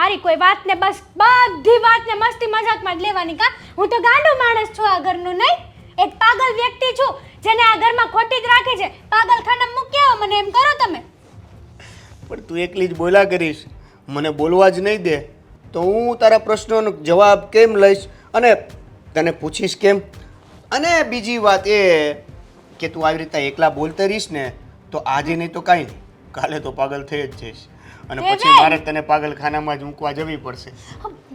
મારી કોઈ વાતને બસ બધી વાતને મસ્તી મજાકમાં જ લેવાની કા? હું તો ગાંડો માણસ છું આ ઘરનું, નહીં? એક પાગલ વ્યક્તિ છું જેને આ ઘરમાં ખોટી જ રાખી છે. પાગલખાનામાં મૂકી આવો મને, એમ કરો તમે. પણ તું એકલી જ બોલ્યા કરીશ, મને બોલવા જ નહીં દે તો હું તારા પ્રશ્નોનો જવાબ કેમ લઈશ અને તને પૂછીશ કેમ? અને બીજી વાત એ કે તું આવી રીતના એકલા બોલતી રહીશ ને તો આજે નહીં તો કાંઈ નહીં, કાલે તો પાગલ થઈ જ જઈશ અને પછી મારે તને પાગલખાનામાં જ મૂકવા જવી પડશે.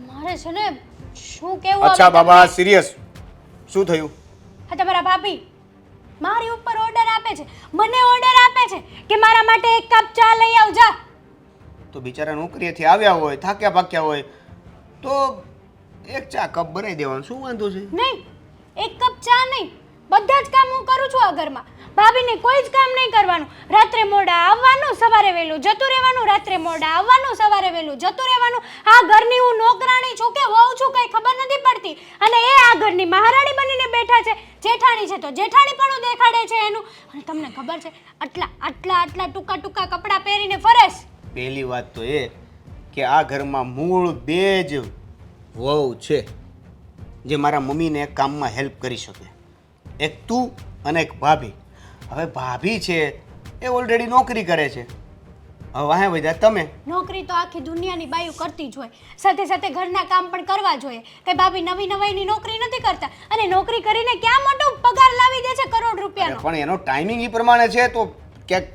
મારે છે ને શું કેવું? અચ્છા બાબા, સિરિયસ શું થયું? હા, તમારા ભાભી મારી ઉપર ઓર્ડર આપે છે, મને ઓર્ડર આપે છે કે મારા માટે એક કપ ચા લઈ આવ જા. તો બિચારા નોકરીએથી આવ્યા હોય, થાક્યા પાક્યા હોય તો એક ચા કપ બનાવી દેવાનું, શું વાંધો છે? નહીં, એક કપ ચા નહીં, બધા જ કામ હું કરું છું આ ઘરમાં. ભાભીને કોઈ જ કામ નહીં કરવાનું. રાત્રે મોડા આવવાનું, સવારે વહેલું જતું રહેવાનું, રાત્રે મોડા આવવાનું, સવારે વહેલું જતું રહેવાનું. આ ઘરની હું નોકરાણી છું કે વહુ છું કઈ ખબર નથી પડતી, અને એ આ ઘરની મહારાણી બનીને બેઠા છે. જેઠાણી છે તો જેઠાણી પણ દેખાડે છે એનું. અને તમને ખબર છે આટલા આટલા આટલા ટૂંકા ટૂંકા કપડાં પહેરીને ફરેશ. પહેલી વાત તો એ કે આ ઘરમાં મૂળ બે જ વહુ છે જે મારા મમ્મીને કામમાં હેલ્પ કરી શકે, એક તું અને એક ભાભી. હવે ભાભી છે એ ઓલરેડી નોકરી કરે છે, હવે વાહે વધ્યા તમે. નોકરી તો આખી દુનિયાની બાયું કરતી જ હોય, સાથે સાથે ઘરના કામ પણ કરવા જોઈએ. કે ભાભી નવી નવાઈની નોકરી નથી કરતા, અને નોકરી કરીને ક્યાં મોટો પગાર લાવી દે છે કરોડ રૂપિયાનો. પણ એનો ટાઈમિંગ એ પ્રમાણે છે તો ક્યાંક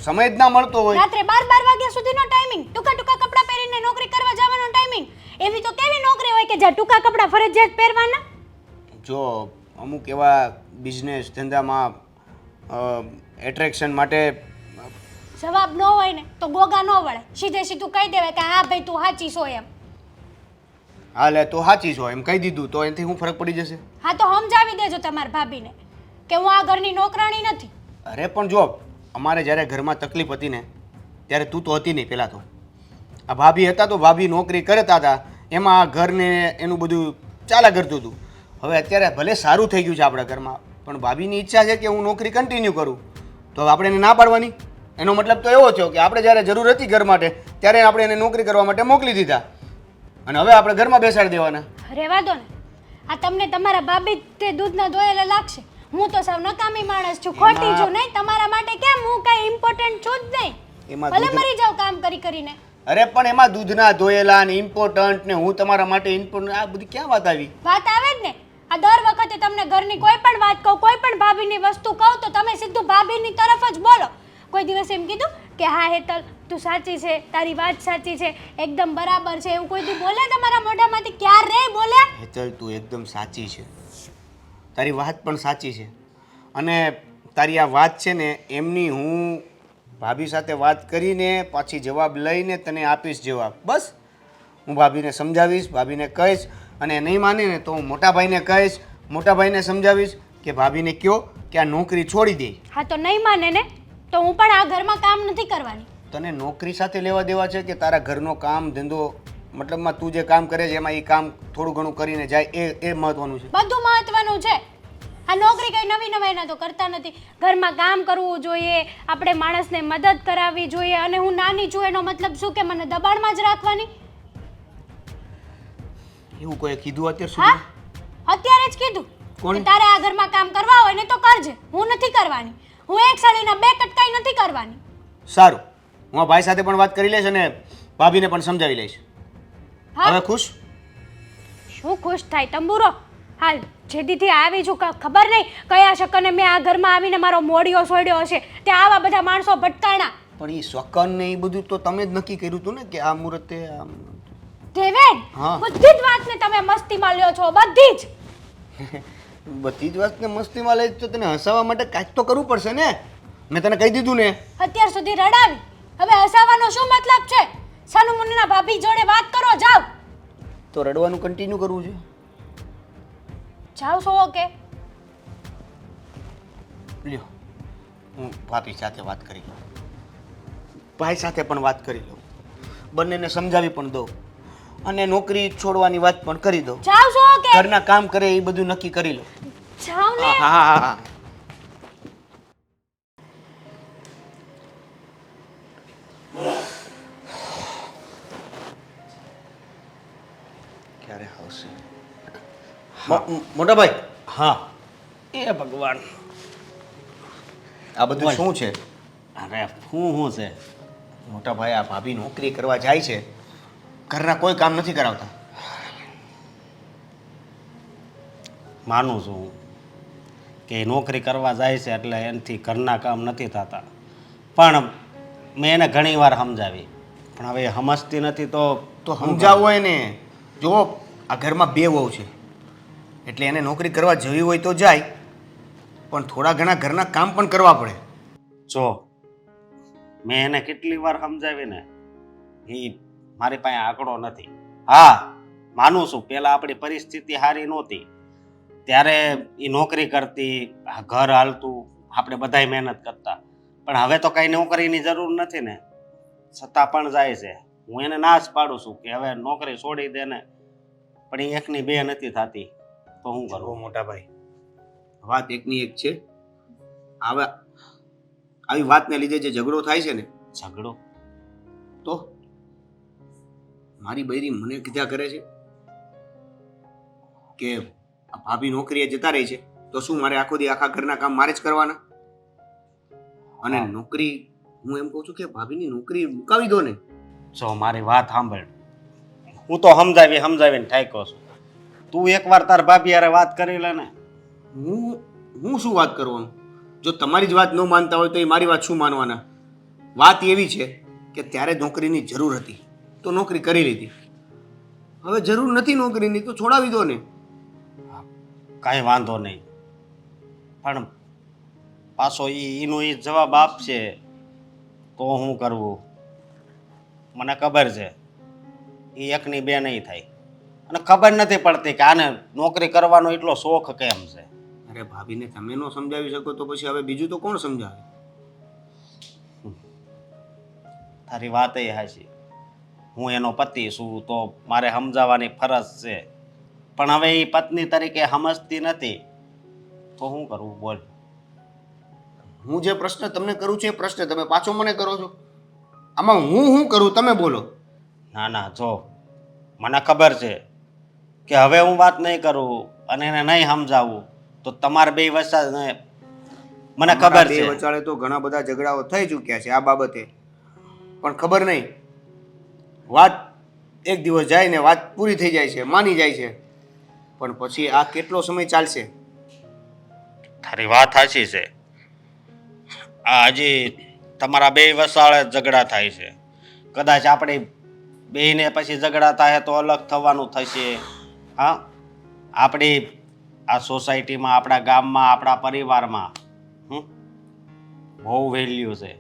સમય જ ના મળતો હોય. રાત્રે 12 વાગ્યા સુધીનો ટાઈમિંગ, ટૂંકા ટૂંકા કપડાં પહેરીને નોકરી કરવા જવાનો ટાઈમિંગ. એવી તો કેવી નોકરી હોય કે જ્યાં ટૂંકા કપડાં ફરજિયાત પહેરવાના? જો અમુક એવા બિઝનેસ ધંધામાં એટ્રેક્શન માટે જવાબ ન હોય ને તો ગોગા ન વળે, સીધે સીધું કહી દેવાય કે હા ભાઈ તું સાચી છો એમ. હાલે તો સાચી છો એમ કહી દીધું તો એનાથી શું ફરક પડી જશે? હા તો સમજાવી દેજો તમારા ભાભીને કે હું આ ઘરની નોકરાણી નથી. અરે પણ જો અમારે જ્યારે ઘરમાં તકલીફ હતી ને ત્યારે તું તો હતી નહીં. પહેલાં તો આ ભાભી હતા તો ભાભી નોકરી કરતા હતા, એમાં આ ઘરને એનું બધું ચાલ્યા કરતું હતું. હવે અત્યારે ભલે સારું થઈ ગયું છે આપણા ઘરમાં, પણ ભાભીની ઈચ્છા છે કે હું નોકરી કન્ટિન્યુ કરું, તો હવે આપણે એને ના પાડવાની? એનો મતલબ તો એવો થયો કે આપણે જ્યારે જરૂર હતી ઘર માટે ત્યારે આપણે એને નોકરી કરવા માટે મોકલી દીધા અને હવે આપણે ઘરમાં બેસાડી દેવાના. રહેવા દો ને, આ તમને તમારા ભાભી તે દૂધના દોયેલા લાગશે. હું તો સાવ નકામી માણસ છું, ખોટી છું. નહીં તમારા માટે કેમ, હું કઈ ઇમ્પોર્ટન્ટ છું જ નહીં. એમાં ભલે મરી જાવ કામ કરી કરીને. અરે પણ એમાં દૂધના ધોયેલા ને ઇમ્પોર્ટન્ટ ને હું તમારા માટે ઇમ્પોર્ટન્ટ, આ બધી ક્યાં વાત આવી? વાત આવે જ ને. આ દર વખતે તમને ઘરની કોઈ પણ વાત કહું, કોઈ પણ ભાભીની વસ્તુ કહું તો તમે સીધું ભાભીની તરફ જ બોલો. કોઈ દિવસ એમ કીધું કે હા હેતલ તું સાચી છે, તારી વાત સાચી છે, એકદમ બરાબર છે, એવું કોઈ દી બોલ્યા તમારા મોઢામાંથી? ક્યારે બોલ્યા? હેતલ તું એકદમ સાચી છે, તારી વાત પણ સાચી છે, અને તારી આ વાત છે ને એમની હું ભાભી સાથે વાત કરીને પાછી જવાબ લઈને તને આપીશ જવાબ. બસ હું ભાભીને સમજાવીશ, ભાભીને કહીશ, અને નહીં માને ને તો હું મોટા ભાઈને કહીશ, મોટા ભાઈને સમજાવીશ કે ભાભીને કહો કે આ નોકરી છોડી દે. હા તો નહીં માને ને તો હું પણ આ ઘરમાં કામ નથી કરવાની. તને નોકરી સાથે લેવા દેવા છે કે તારા ઘરનો કામ ધંધો, મતલબમાં તું જે કામ કરે છે એમાં એ કામ થોડું ઘણું કરીને જાય એ મહત્વનું છે? બધું મહત્વનું છે. આ નોકરી કઈ નવી નવાઈના તો કરતા નથી. ઘરમાં કામ કરવું જોઈએ, આપણે માણસને મદદ કરાવવી જોઈએ. અને હું નાની છું એનો મતલબ શું કે મને દબાણમાં જ રાખવાની? એવું કોઈ કીધું અત્યાર હા, સુધી? અત્યારે જ કીધું કે તારે આ ઘરમાં કામ કરવા હોય ને તો કરજે, હું નથી કરવાની. હું એક સાડીના બે કટકાઈ નથી કરવાની. સારું, હું આ ભાઈ સાથે પણ વાત કરી લઈશ અને ભાભીને પણ સમજાવી લઈશ. હવે ખુશ? શું ખુશ થાય તંબુરો? હાલ જેદીથી આવી છું ખબર નહીં કયા શકને મેં આ ઘરમાં આવીને મારો મોડિયો છોડ્યો હશે, ત્યાં આવા બધા માણસો ભટકાણા. પણ એ શકન ને એ બધું તો તમે જ નક્કી કર્યું હતું ને કે આ મુહૂર્તે આમ. દેવેન, બધી જ વાતને તમે મસ્તીમાં લ્યો છો, બધી જ. બધી જ વાતને મસ્તીમાં લઈ તો તને હસાવવા માટે કાંઈક તો કરવું પડશે ને. મેં તને કહી દીધું ને. અત્યાર સુધી રડાવી, હવે હસાવવાનો શું મતલબ છે? સાનુ મુન્નાના ભાભી જોડે વાત કરો, જાવ. તો રડવાનું કન્ટિન્યુ કરવું છે? જાવ છો કે લ્યો, હું ભાભી સાથે વાત કરી લઉં, ભાઈ સાથે પણ વાત કરી લઉં, બંનેને સમજાવી પણ દઉં અને નોકરી છોડવાની વાત પણ કરી દઉં. જાવ છો કે ઘરના કામ કરે એ બધું નક્કી કરી લઉં. જાવ ને. હા હા હા. ક્યારે આવશે? મોટા ભાઈ, હા એ ભગવાન, આ બધું શું છે? અરે શું છે? મોટા ભાઈ, આ ભાભી નોકરી કરવા જાય છે, ઘરના કોઈ કામ નથી કરાવતા. માનું છું કે એ નોકરી કરવા જાય છે એટલે એનાથી ઘરના કામ નથી થતા, પણ મેં એને ઘણી વાર સમજાવી, પણ હવે એ સમજતી નથી. તો સમજાવો એને. જો આ ઘરમાં બે વહુ છે, એટલે એને નોકરી કરવા જવી હોય તો જાય, પણ થોડા ઘણા ઘરના કામ પણ કરવા પડે. જો મેં એને કેટલી વાર સમજાવીને એ મારી પાસે આંકડો નથી. હા માનું છું પહેલાં આપણી પરિસ્થિતિ સારી નહોતી ત્યારે એ નોકરી કરતી, ઘર હાલતું, આપણે બધાય મહેનત કરતા, પણ હવે તો કાંઈ નોકરીની જરૂર નથી ને, છતાં પણ જાય છે. હું એને ના જ પાડું છું કે હવે નોકરી છોડી દે ને, પણ એ એકની બે નથી થતી, તો હું કરું? મોટા ભાઈ, વાત એકની એક છે. આવી વાતને લીધે જે ઝઘડો થાય છે ને, ઝઘડો તો મારી બૈરી મને કીધા કરે છે કે આ ભાભી નોકરીએ જતા રહી છે તો શું મારે આખો દી આખા ઘરના કામ મારે જ કરવાના? અને નોકરી, હું એમ કહું છું કે ભાભીની નોકરી મુકાવી દો ને. જો મારી વાત સાંભળ, હું તો સમજાવીને ઠાક્યો છું. તું એકવાર તાર ભાભી હારે વાત કરી લે ને. હું શું વાત કરવાનું? જો તમારી જ વાત ન માનતા હોય તો એ મારી વાત શું માનવાના? વાત એવી છે કે ત્યારે નોકરીની જરૂર હતી તો નોકરી કરી લીધી, હવે જરૂર નથી નોકરીની તો છોડાવી દો ને. કાંઈ વાંધો નહીં, પણ પાછો એનો એ જવાબ આપશે તો શું કરવું? મને ખબર છે એ એકની બે નહીં થાય, અને ખબર નથી પડતી કે આને નોકરી કરવાનો એટલો શોખ કેમ છે. અરે ભાભીને તમે ન સમજાવી શકો તો પછી હવે બીજું તો કોણ સમજાવે? તારી વાત એ હાચી, હું એનો પતિ છું તો મારે સમજાવવાની ફરજ છે, પણ હવે એ પત્ની તરીકે સમજતી નથી તો શું કરવું? બોલ. હું જે પ્રશ્ન તમને કરું છું એ પ્રશ્ન તમે પાછો મને કરો છો. આમાં હું શું કરું તમે બોલો. ના જો મને ખબર છે કે હવે હું વાત નહીં કરું અને એને નહીં સમજાવું તો તમારે બે વચ્ચે, મને ખબર છે વચાળે તો ઘણા બધા ઝઘડાઓ થઈ ચૂક્યા છે આ બાબતે, પણ ખબર નહીં, વાત એક દિવસ જાય ને વાત પૂરી થઈ જાય છે, માની જાય છે, પણ પછી આ કેટલો સમય ચાલશે? તારી વાત સાચી છે. આ હજી તમારા બે વસાળે ઝઘડા થાય છે, કદાચ આપણે બેને પછી ઝઘડા થાય તો અલગ થવાનું થશે. હા, આપણી આ સોસાયટીમાં, આપણા ગામમાં, આપણા પરિવારમાં બહુ વેલ્યુ છે.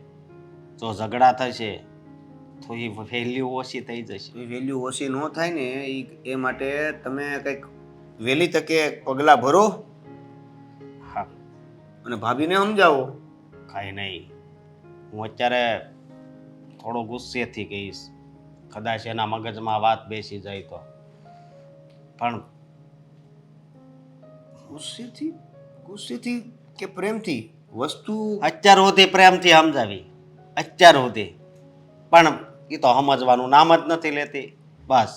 જો ઝઘડા થશે તો એ વેલ્યુ ઓછી થઈ જશે. એ વેલ્યુ ઓછી ન થાય ને એ માટે તમે કંઈક વહેલી તકે પગલાં ભરો. હા, અને ભાભીને સમજાવો. કાંઈ નહીં, હું અત્યારે થોડો ગુસ્સેથી કહીશ, કદાચ એના મગજમાં વાત બેસી જાય તો. પણ ગુસ્સેથી કે પ્રેમથી વસ્તુ અત્યાર સુધી પ્રેમથી સમજાવી, અત્યાર સુધી, પણ એ તો સમજવાનું નામ જ નથી લેતી બસ.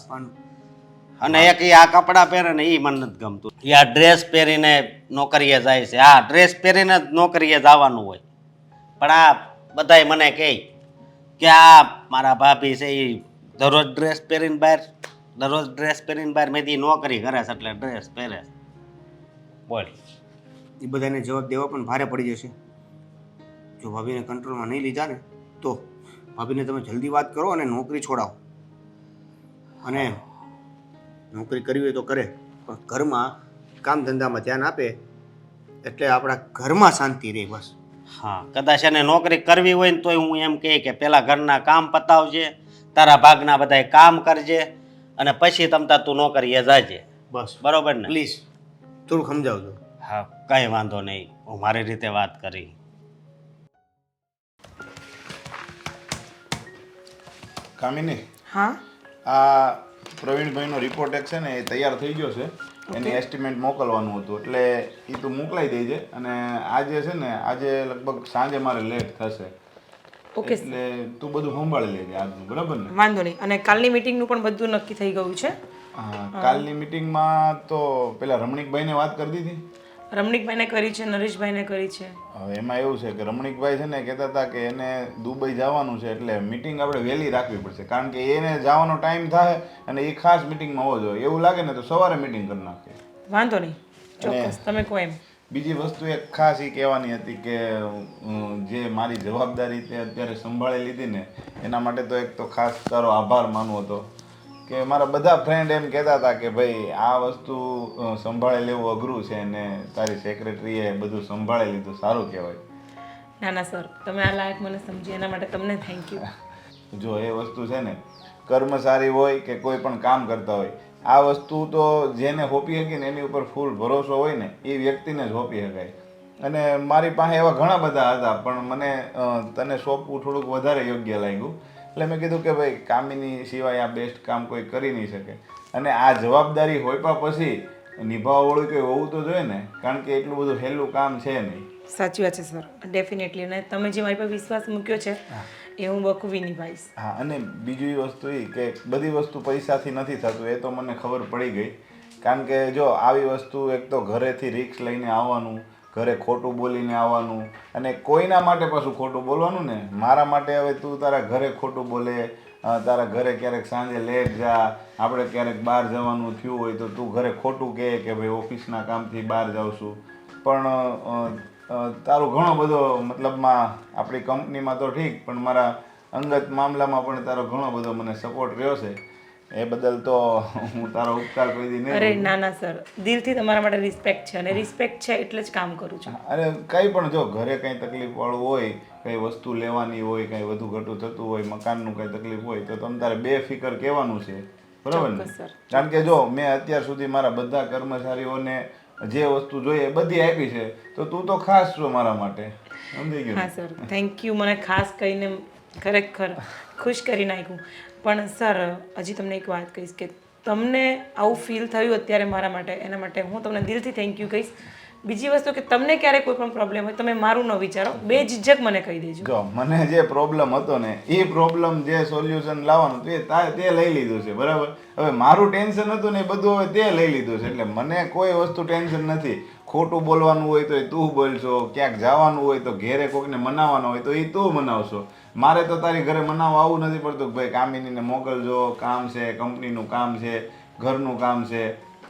અને એક આ કપડાં પહેરે ને એ મને નથી ગમતું. એ આ ડ્રેસ પહેરીને નોકરીએ જાય છે. આ ડ્રેસ પહેરીને જ નોકરીએ જવાનું હોય, પણ આ બધાય મને કહે કે આ મારા ભાભી છે એ દરરોજ ડ્રેસ પહેરીને બહાર મેં નોકરી કરે છે એટલે ડ્રેસ પહેરે. બોલ. એ બધાને જવાબ દેવા પણ ભારે પડી જશે. જો ભાભીને કંટ્રોલમાં નહીં લીધા ને તો ભાભીને તમે જલ્દી વાત કરો અને નોકરી છોડાવો. અને નોકરી કરવી હોય તો કરે, પણ ઘરમાં કામ ધંધામાં ધ્યાન આપે એટલે આપણા ઘરમાં શાંતિ રહે બસ. હા, કદાચ એને નોકરી કરવી હોય ને તોય હું એમ કહે કે પહેલાં ઘરના કામ પતાવજે, તારા ભાગના બધાય કામ કરજે અને પછી તમતા તું નોકરીએ જાજે. બસ બરોબર ને? પ્લીઝ થોડુંક સમજાવજો. હા, કંઈ વાંધો નહીં, હું મારી રીતે વાત કરી. કામિની, હા આ પ્રવીણભાઈનો રિપોર્ટ એક છે ને એ તૈયાર થઈ ગયો છે. એની એસ્ટિમેટ મોકલવાનું હતું એટલે એ તું મોકલાઈ દેજે. અને આજે છે ને આજે લગભગ સાંજે મારે લેટ થશે, ઓકે, એટલે તું બધું સંભાળી લેજે આજનું, બરાબર ને? વાંધો નહીં. અને કાલની મીટિંગનું પણ બધું નક્કી થઈ ગયું છે. હા, કાલની મીટિંગમાં તો પેલા રમણીકભાઈને વાત કરી દીધી. રમણીકભાઈને કરી છે, નરેશભાઈને કરી છે. હવે એમાં એવું છે કે રમણીકભાઈ છે ને કહેતા હતા કે એને દુબઈ જવાનું છે, એટલે મીટિંગ આપણે વહેલી રાખવી પડશે, કારણ કે એને જવાનો ટાઈમ થાય અને એ ખાસ મીટિંગમાં હોવો જોઈએ. એવું લાગે ને તો સવારે મીટિંગ કરી નાખીએ. વાંધો નહીં, ચોક્કસ તમે કહો એમ. બીજી વસ્તુ એક ખાસ એ કહેવાની હતી કે જે મારી જવાબદારી તે અત્યારે સંભાળી લીધી ને એના માટે તો એક તો ખાસ તારો આભાર માનવો હતો કે મારા બધા ફ્રેન્ડ એમ કહેતા હતા કે ભાઈ આ વસ્તુ સંભાળી લેવું અઘરું છે ને તારી સેક્રેટરીએ બધું સંભાળી લીધું, સારું કહેવાય. ના ના સર, તમે આ લાયક મને સમજી એના માટે તમને થેન્ક યુ. જો એ વસ્તુ છે ને કર્મચારી હોય કે કોઈ પણ કામ કરતા હોય, આ વસ્તુ તો જેને સોંપી શકીએ ને એની ઉપર ફૂલ ભરોસો હોય ને એ વ્યક્તિને જ સોંપી શકાય. અને મારી પાસે એવા ઘણા બધા હતા, પણ મને તને સોંપવું થોડુંક વધારે યોગ્ય લાગ્યું. એટલે મેં કીધું કે ભાઈ કામિની સિવાય આ બેસ્ટ કામ કોઈ કરી નહીં શકે, અને આ જવાબદારી હોઈપા પછી નિભાવવાળું કંઈ હોવું તો જોઈએ ને, કારણ કે એટલું બધું સહેલું કામ છે નહીં. સાચી વાત છે સર, ડેફિનેટલી. અને તમે જે મારી પર વિશ્વાસ મૂક્યો છે એ હું બખૂબી નિભાવીશ. હા, અને બીજી વસ્તુ એ કે બધી વસ્તુ પૈસાથી નથી થતું, એ તો મને ખબર પડી ગઈ. કારણ કે જો આવી વસ્તુ એક તો ઘરેથી રિસ્ક લઈને આવવાનું, ઘરે ખોટું બોલીને આવવાનું, અને કોઈના માટે પાછું ખોટું બોલવાનું ને. મારા માટે હવે તું તારા ઘરે ખોટું બોલે, તારા ઘરે ક્યારેક સાંજે લેટ જા, આપણે ક્યારેક બહાર જવાનું થયું હોય તો તું ઘરે ખોટું કહે કે ભાઈ ઓફિસના કામથી બહાર જાઉં છું, પણ તારું ઘણો બધો મતલબમાં આપણી કંપનીમાં તો ઠીક, પણ મારા અંગત મામલામાં પણ તારો ઘણો બધો મને સપોર્ટ રહ્યો છે. એ બદલ તો હું તારો ઉપકાર કોઈ દી નહીં. અરે ના ના સર, દિલથી તમારા માટે રિસ્પેક્ટ છે, અને રિસ્પેક્ટ છે એટલે જ કામ કરું છું. અરે કંઈ પણ જો ઘરે કંઈ તકલીફવાળું હોય, કંઈ વસ્તુ લેવાની હોય, કંઈ વધુ ઘટું થતું હોય, મકાનનું કંઈ તકલીફ હોય તો તમે તારે બેફિકર કહેવાનું છે, બરાબર ને? કારણ કે જો મેં અત્યાર સુધી મારા બધા કર્મચારીઓને જે વસ્તુ જોઈએ બધી આપી છે, તો તું તો ખાસ છો મારા માટે, સમજી ગયો? હા સર, થેન્ક યુ. મને ખાસ કહીને ખરેખર ખુશ કરી નાખ્યું. પણ સર, હજી તમને એક વાત કહીશ કે તમને આવું ફીલ થયું અત્યારે મારા માટે, એના માટે હું તમને દિલથી થેન્ક યુ કહીશ. બીજી વસ્તુ કે તમને ક્યારેય કોઈ પણ પ્રોબ્લેમ હોય તમે મારું ન વિચારો, બે ઝીઝક મને કહી દેજો. જો મને જે પ્રોબ્લેમ હતો ને એ પ્રોબ્લેમ જે સોલ્યુશન લાવવાનું તે લઈ લીધું છે, બરાબર? હવે મારું ટેન્શન હતું ને એ બધું હવે તે લઈ લીધું છે, એટલે મને કોઈ વસ્તુ ટેન્શન નથી. ખોટું બોલવાનું હોય તો એ તું બોલશો, ક્યાંક જવાનું હોય તો ઘેરે કોઈકને મનાવવાનો હોય તો એ તું મનાવશો. મારે તો તારી ઘરે મનાવવા આવું નથી પડતું કે ભાઈ કામિનીને મોકલજો, કામ છે, કંપનીનું કામ છે, ઘરનું કામ છે.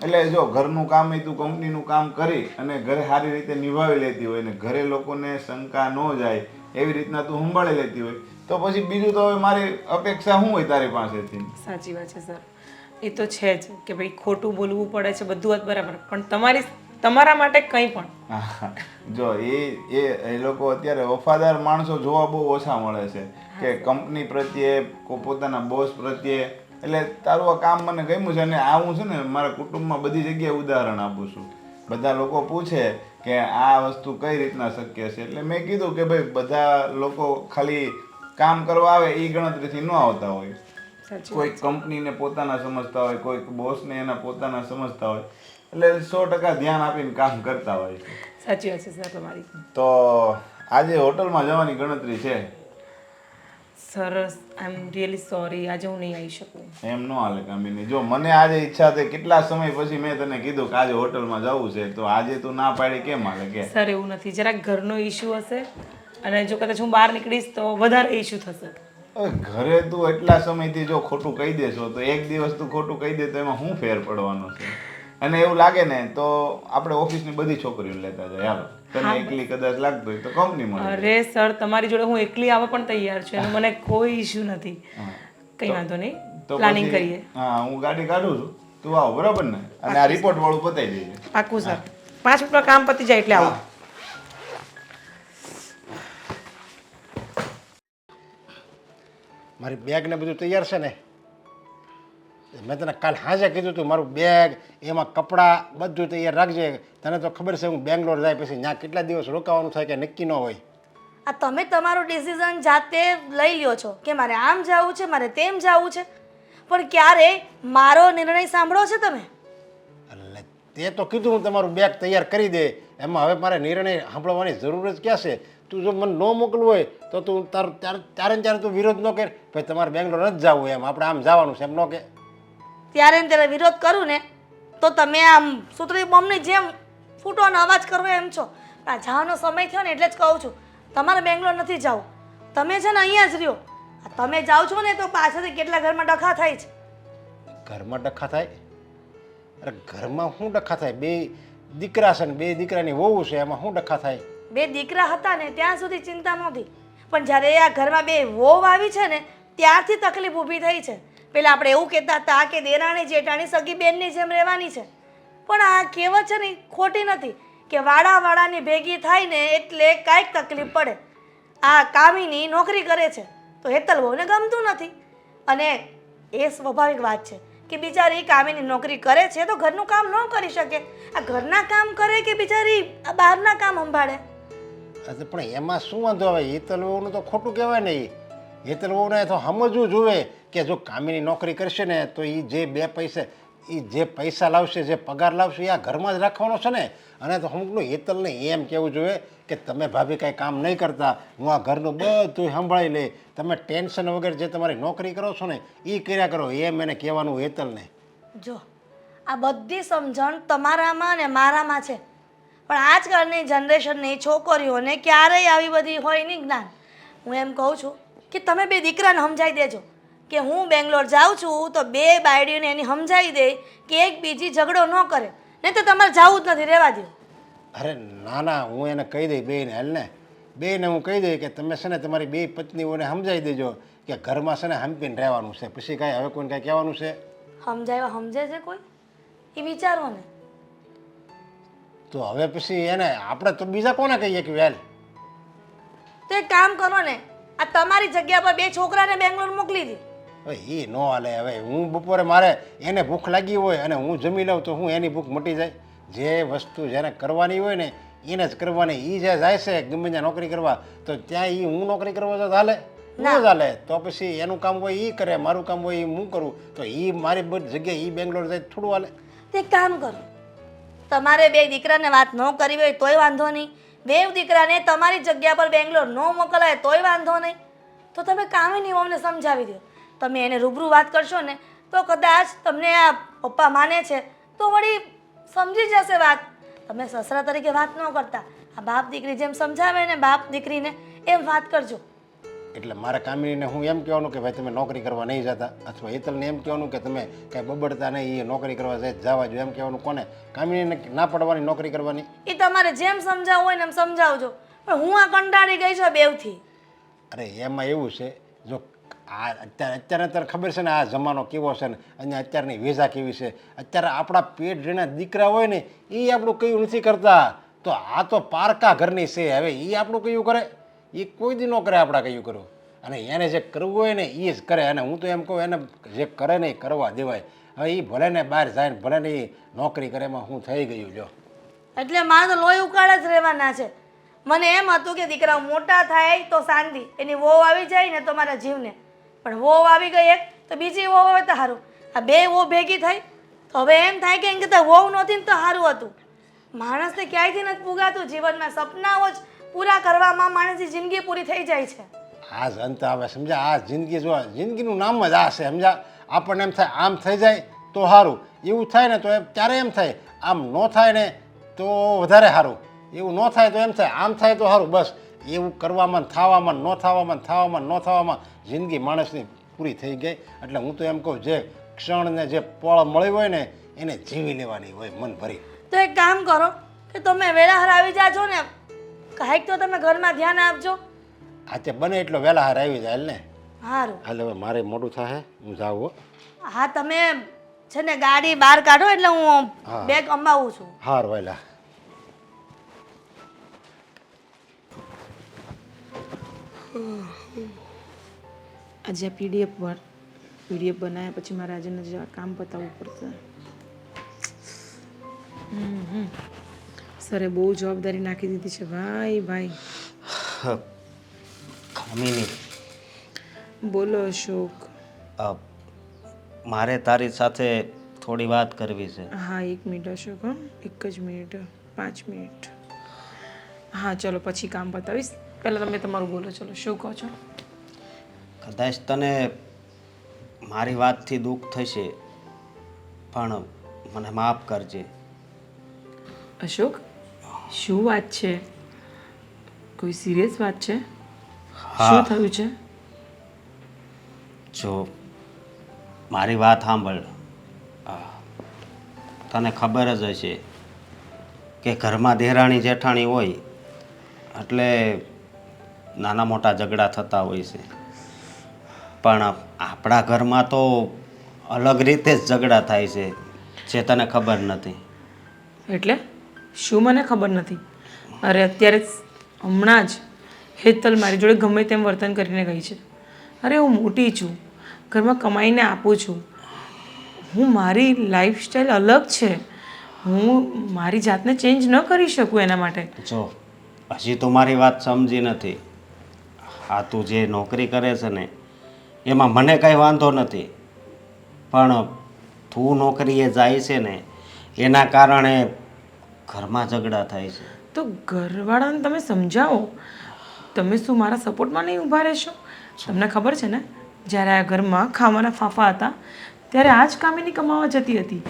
એટલે જો ઘરનું કામ એ તું કંપનીનું કામ કરી અને ઘરે સારી રીતે નિભાવી લેતી હોય ને ઘરે લોકોને શંકા ન જાય એવી રીતના તું સંભાળી લેતી હોય તો પછી બીજું તો હવે મારી અપેક્ષા શું હોય તારી પાસેથી? સાચી વાત છે સર, એ તો છે જ કે ભાઈ ખોટું બોલવું પડે છે, બધું વાત બરાબર, પણ તમારા માટે કંઈ પણ જો એ લોકો અત્યારે વફાદાર માણસો જોવા બહુ ઓછા મળે છે કે કંપની પ્રત્યે, પોતાના બોસ પ્રત્યે. એટલે તારું આ કામ મને ગમ્યું છે, અને આ હું છે ને મારા કુટુંબમાં બધી જગ્યાએ ઉદાહરણ આપું છું. બધા લોકો પૂછે કે આ વસ્તુ કઈ રીતના શક્ય છે, એટલે મેં કીધું કે ભાઈ બધા લોકો ખાલી કામ કરવા આવે એ ગણતરીથી ન આવતા હોય. કોઈક કંપનીને પોતાના સમજતા હોય, કોઈક બોસને એના પોતાના સમજતા હોય, એટલે 100% ધ્યાન આપીને કામ કરતા હોય. સાચી વાત છે સર તમારી. તો આજે હોટલમાં જવાની ગણતરી છે. સરસ, આઈ એમ રિયલી સોરી, આજે હું નહીં આવી શકું. એમ ન હાલે કામિની, જો મને આજે ઈચ્છા થઈ, કેટલા સમય પછી મેં તને કીધું કે આજે હોટલમાં જવું છે, તો આજે તું ના પાડી કેમ હાલે? કે સર એવું નથી, જરાક ઘરનો ઇશ્યુ હશે, અને જો કદાચ હું બહાર નીકળીશ તો વધારે ઇશ્યુ થશે. ઘરે તું એટલા સમયથી જો ખોટું કહી દેશો તો એક દિવસ તું ખોટું કહી દે તો એમાં શું ફેર પડવાનો છે? અને એવું લાગે ને તો આપણે ઓફિસની બધી છોકરીઓ લેતા જાય. હાલો, તને એકલી કદાચ લાગતું હોય તો કંપનીમાં. અરે સર, તમારી જોડે હું એકલી આવવા પણ તૈયાર છું, અને મને કોઈ ઇશ્યુ નથી. કઈ વાંધો નહીં, પ્લાનિંગ કરીએ. હા, હું ગાડી કાઢું છું, તું આવ, બરાબર ને? અને આ રિપોર્ટ વાળું પતાવી દેજે. પાક્કું સર, 5 મિનિટમાં કામ પતી જાય એટલે આવું. મારી બેગ ને બધું તૈયાર છે ને? મેં તને કાલ સાંજે કીધું હતું મારું બેગ, એમાં કપડાં બધું તૈયાર રાખજે. તને તો ખબર છે હું બેંગ્લોર જાય પછી ત્યાં કેટલા દિવસ રોકાવાનું થાય કે નક્કી ન હોય. આ તમે તમારું ડિસિઝન જાતે લઈ લ્યો છો કે મારે આમ જવું છે, મારે તેમ જવું છે, પણ ક્યારે મારો નિર્ણય સાંભળો છો તમે? એટલે તે તો કીધું હું તમારું બેગ તૈયાર કરી દે, એમાં હવે મારે નિર્ણય સાંભળવાની જરૂર જ ક્યાં છે? તું જો મને ન મોકલવું હોય તો તું ત્યારે તું વિરોધ ન કર, ભાઈ તમારે બેંગ્લોર નથી જવું, એમ આપણે આમ જવાનું છે, એમ ન કે. ત્યારે ને ત્યારે વિરોધ કરું ને તો તમે આમ સુતરી બોમ્બની જેમ ફૂટવાનો અવાજ કરો એમ છો. આ જવાનો સમય થયો ને એટલે જ કહું છું તમારે બેંગ્લોર નથી જવું. તમે છે ને અહીંયા જ રહ્યો. તમે જાઓ છો ને તો પાછળથી કેટલા ઘરમાં ડખા થાય છે. ઘરમાં ડખા થાય? અરે ઘરમાં શું ડખા થાય? બે દીકરા છે ને બે દીકરાની વહુ છે, એમાં શું ડખા થાય? બે દીકરા હતા ને ત્યાં સુધી ચિંતા નહોતી, પણ જ્યારે આ ઘરમાં બે વહુ આવી છે ને ત્યારથી તકલીફ ઊભી થઈ છે. પેલા આપણે એવું કહેતા હતા કે દેરાણી જેઠાણી સગી બેનની જેમ રહેવાની છે, પણ આ કહેવત છે ને ખોટી નથી કે વાડાની ભેગી થાય ને એટલે કાંઈક તકલીફ પડે. આ કામિની નોકરી કરે છે તો હેતલ બહુને ગમતું નથી, અને એ સ્વાભાવિક વાત છે કે બિચારી કામિની નોકરી કરે છે તો ઘરનું કામ ન કરી શકે. આ ઘરના કામ કરે કે બિચારી આ બહારના કામ સંભાળે? અરે પણ એમાં શું વાંધો આવે? હેતલ વહુનું તો ખોટું કહેવાય ને. હેતલ વહુને તો સમજવું જોઈએ કે જો કામિની નોકરી કરશે ને તો એ જે પૈસા લાવશે, જે પગાર લાવશે એ આ ઘરમાં જ રાખવાનો છે ને. અને તો અમુકનું હેતલને એમ કહેવું જોઈએ કે તમે ભાભી કાંઈ કામ નહીં કરતા, હું આ ઘરનું બધું સંભાળી લે, તમે ટેન્શન વગર જે તમારી નોકરી કરો છો ને એ કર્યા કરો, એમ એને કહેવાનું હેતલને. જો આ બધી સમજણ તમારામાં ને મારામાં છે, પણ આજકાલની જનરેશનની છોકરીઓને ક્યારેય આવી બધી હોય નહીં જ્ઞાન. હું એમ કહું છું કે તમે બે દીકરાને સમજાવી દેજો કે હું બેંગ્લોર જાઉં છું તો બે બાયડીઓને એની સમજાવી દે કે એક બીજી ઝઘડો ન કરે, નહીં તો તમારે જવું જ નથી, રહેવા દો. અરે ના ના, હું એને કહી દઈ બેને, હાલને બેને હું કહી દઈ કે તમે છે ને તમારી બે પત્નીઓને સમજાવી દેજો કે ઘરમાં છે ને હંપીને રહેવાનું છે, પછી કાંઈ હવે કોઈને કાંઈ કહેવાનું છે? સમજાવ્યા સમજે છે કોઈ? એ વિચારો ને. તો હવે પછી એને આપણે તો બીજા કોને કહીએ કે વેલ? તો એક કામ કરો ને, આ તમારી જગ્યા પર બે છોકરાને બેંગ્લોર મોકલી દે. હવે એ ન હાલે. હવે હું બપોરે મારે એને ભૂખ લાગી હોય અને હું જમી લઉં તો હું એની ભૂખ મટી જાય? જે વસ્તુ જેને કરવાની હોય ને એને જ કરવાની. એ જે જાય છે ગમે ત્યાં નોકરી કરવા તો ત્યાં એ હું નોકરી કરવા તો ચાલે? ન ચાલે. તો પછી એનું કામ હોય એ કરે, મારું કામ હોય એ હું કરું, તો એ મારી બધી જગ્યાએ એ બેંગ્લોર જાય થોડું હાલે? તે કામ કરો, તમારે બે દીકરાને વાત ન કરવી હોય તોય વાંધો નહીં, બે દીકરાને તમારી જગ્યા પર બેંગ્લોર ન મોકલાય તોય વાંધો નહીં, તો તમે કામિની વહુને સમજાવી દો. તમે એને રૂબરૂ વાત કરશો ને તો કદાચ તમને આ પપ્પા માને છે તો વળી સમજી જશે વાત. તમે સસરા તરીકે વાત ન કરતા, આ બાપ દીકરી જેમ સમજાવે ને બાપ દીકરીને એમ વાત કરજો. એટલે મારે કામિનીને હું એમ કહેવાનું કે ભાઈ તમે નોકરી કરવા નહીં જતા, અથવા હેતલને એમ કહેવાનું કે તમે કાંઈ બબડતા નહીં, એ નોકરી કરવા જાય જવા જો, એમ કહેવાનું કોને? કામિનીને ના પડવાની નોકરી કરવાની? એ તમારે જેમ સમજાવવું હોય ને એમ સમજાવજો, પણ હું આ કંટાળી ગઈ છું બેવથી. અરે એમાં એવું છે, જો આ અત્યારે ખબર છે ને આ જમાનો કેવો છે ને, અને અત્યારની વેઝા કેવી છે. અત્યારે આપણા પેટ જેના દીકરા હોય ને એ આપણું કયું નથી કરતા, તો આ તો પારકા ઘરની છે. હવે એ આપણું કયું કરે? એ કોઈ દી ન કરે આપણા કયું કરવું. અને એને જે કરવું હોય ને એ જ કરે. અને હું તો એમ કહું એને જે કરે ને એ કરવા દેવાય. હવે એ ભલે ને બહાર જાય ને ભલે ને એ નોકરી કરે, એમાં હું થઈ ગયું જો. એટલે મારે તો લોહી ઉકાળા જ રહેવાના છે. મને એમ હતું કે દીકરા મોટા થાય તો શાંતિ, એની વહુ આવી જાય ને તો મારા જીવને, પણ વહુ આવી ગઈ એક તો બીજી વહુ આવે તો સારું. આ બે વહુ ભેગી થઈ તો હવે એમ થાય કે એમ કહેતા વહુ નહોતી ને તો સારું હતું. માણસને ક્યાંયથી નથી પુગાતું જીવનમાં, સપનાઓ જ પૂરા કરવામાં માણસની જિંદગી પૂરી થઈ જાય છે. આ જ અંત આવે સમજા. આ જિંદગી જો જિંદગીનું નામ જ આ છે સમજા. આપણને એમ થાય આમ થઈ જાય તો સારું, એવું થાય ને તો ત્યારે એમ થાય આમ ન થાય ને તો વધારે સારું, એવું ન થાય તો એમ થાય આમ થાય તો સારું. બસ એવું કરવામાં થવામાં ન થવામાં થવામાં ન થવામાં જિંદગી માણસની પૂરી થઈ ગઈ. એટલે હું તો એમ કહું જે ક્ષણને જે પળ મળી હોય ને એને જીવી લેવાની હોય મન ભરી. તો એક કામ કરો કે તમે વેળાસર આવી જાજો ને, કાંઈક તો તમે ઘરમાં ધ્યાન આપજો. આજે બને એટલો વહેલા હાર આવી જાય ને. સારું હાલ હવે મારે મોડું થાય, હું જાઉં. હા તમે છે ને ગાડી બહાર કાઢો એટલે હું બેગ અંબાવું છું. હાર વહેલા. આજે આ પીડીએફ બનાવ્યા પછી મારે આજે નજર કામ પતાવવું પડશે. સરે બહુ જવાબદારી નાખી દીધી છે ભાઈ. કામિની, બોલો અશોક. મારે તારી સાથે થોડી વાત કરવી છે. હા 1 મિનિટ અશોક, હા 1 જ મિનિટ, 5 મિનિટ. હા ચલો પછી કામ પતાવીશ, પહેલાં તમે તમારું બોલો. ચલો શું કહો છો? કદાચ તને મારી વાતથી દુઃખ થશે, પણ મને માફ કરજે. અશોક, શું વાત છે? કોઈ સિરિયસ વાત છે? શું થયું છે? જો મારી વાત સાંભળ. તને ખબર જ હશે કે ઘરમાં દેરાણી જેઠાણી હોય એટલે નાના મોટા ઝઘડા થતા હોય છે, પણ આપણા ઘરમાં તો અલગ રીતે જ ઝઘડા થાય છે જે તને ખબર નથી. એટલે શું મને ખબર નથી? અરે અત્યારે હમણાં જ હેતલ મારી જોડે ગમે તેમ વર્તન કરીને ગઈ છે. અરે હું મોટી છું, ઘરમાં કમાઈને આપું છું, હું મારી લાઈફસ્ટાઈલ અલગ છે, હું મારી જાતને ચેન્જ ન કરી શકું એના માટે. જો હજી તો મારી વાત સમજી નથી. આ તું જે નોકરી કરે છે ને એમાં મને કાંઈ વાંધો નથી, પણ તું નોકરીએ જાય છે ને એના કારણે ઘરમાં ઝઘડા થાય છે. તો ઘરવાળાને તમે સમજાવો. તમે શું મારા સપોર્ટમાં નહીં ઊભા રહેશો? તમને ખબર છે ને, જ્યારે આ ઘરમાં ખાવાના ફાફા હતા ત્યારે આ જ કામિની કમાવા જતી હતી,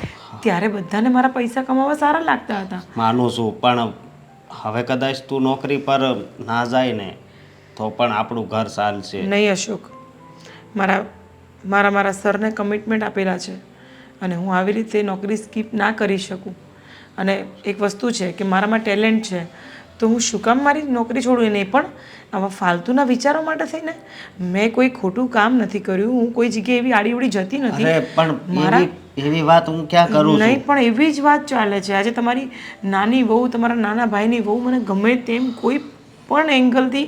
ત્યારે બધાને મારા પૈસા કમાવા સારા લાગતા હતા. માનું છું, પણ હવે કદાચ તું નોકરી પર ના જાય ને તો પણ આપણું ઘર ચાલશે નહીં અશોક, મારા મારા મારા સરને કમિટમેન્ટ આપેલા છે અને હું આવી રીતે નોકરી સ્કીપ ના કરી શકું. અને એક વસ્તુ છે કે મારામાં ટેલેન્ટ છે, તો હું શું કામ મારી નોકરી છોડું? નહીં, પણ આવા ફાલતુના વિચારો માટે થઈને મેં કોઈ ખોટું કામ નથી કર્યું. હું કોઈ જગ્યાએ એવી આડીવડી જતી નથી. અરે પણ એવી વાત હું ક્યાં કરું છું? નહીં, પણ એવી જ વાત ચાલે છે. આજે તમારી નાની વહુ, તમારા નાના ભાઈની વહુ મને ગમે તેમ કોઈ પણ એંગલથી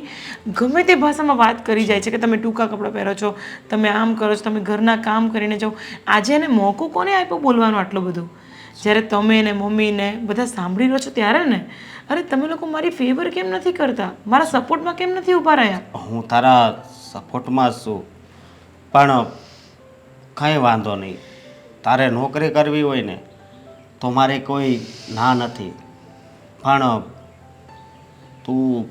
ગમે તે ભાષામાં વાત કરી જાય છે કે તમે ટૂંકા કપડાં પહેરો છો, તમે આમ કરો છો, તમે ઘરના કામ કરીને જાઓ. આજે એને મોકો કોને આપ્યો બોલવાનો આટલો બધો? જ્યારે તમે ને મમ્મી ને બધા સાંભળી રહ્યો છો ત્યારે ને. અરે તમે લોકો મારી ફેવર કેમ નથી કરતા? મારા સપોર્ટમાં કેમ નથી ઊભા રહ્યા? હું તારા સપોર્ટમાં જ છું, પણ કાંઈ વાંધો નહીં. તારે નોકરી કરવી હોય ને તો મારે કોઈ ના નથી, પણ તું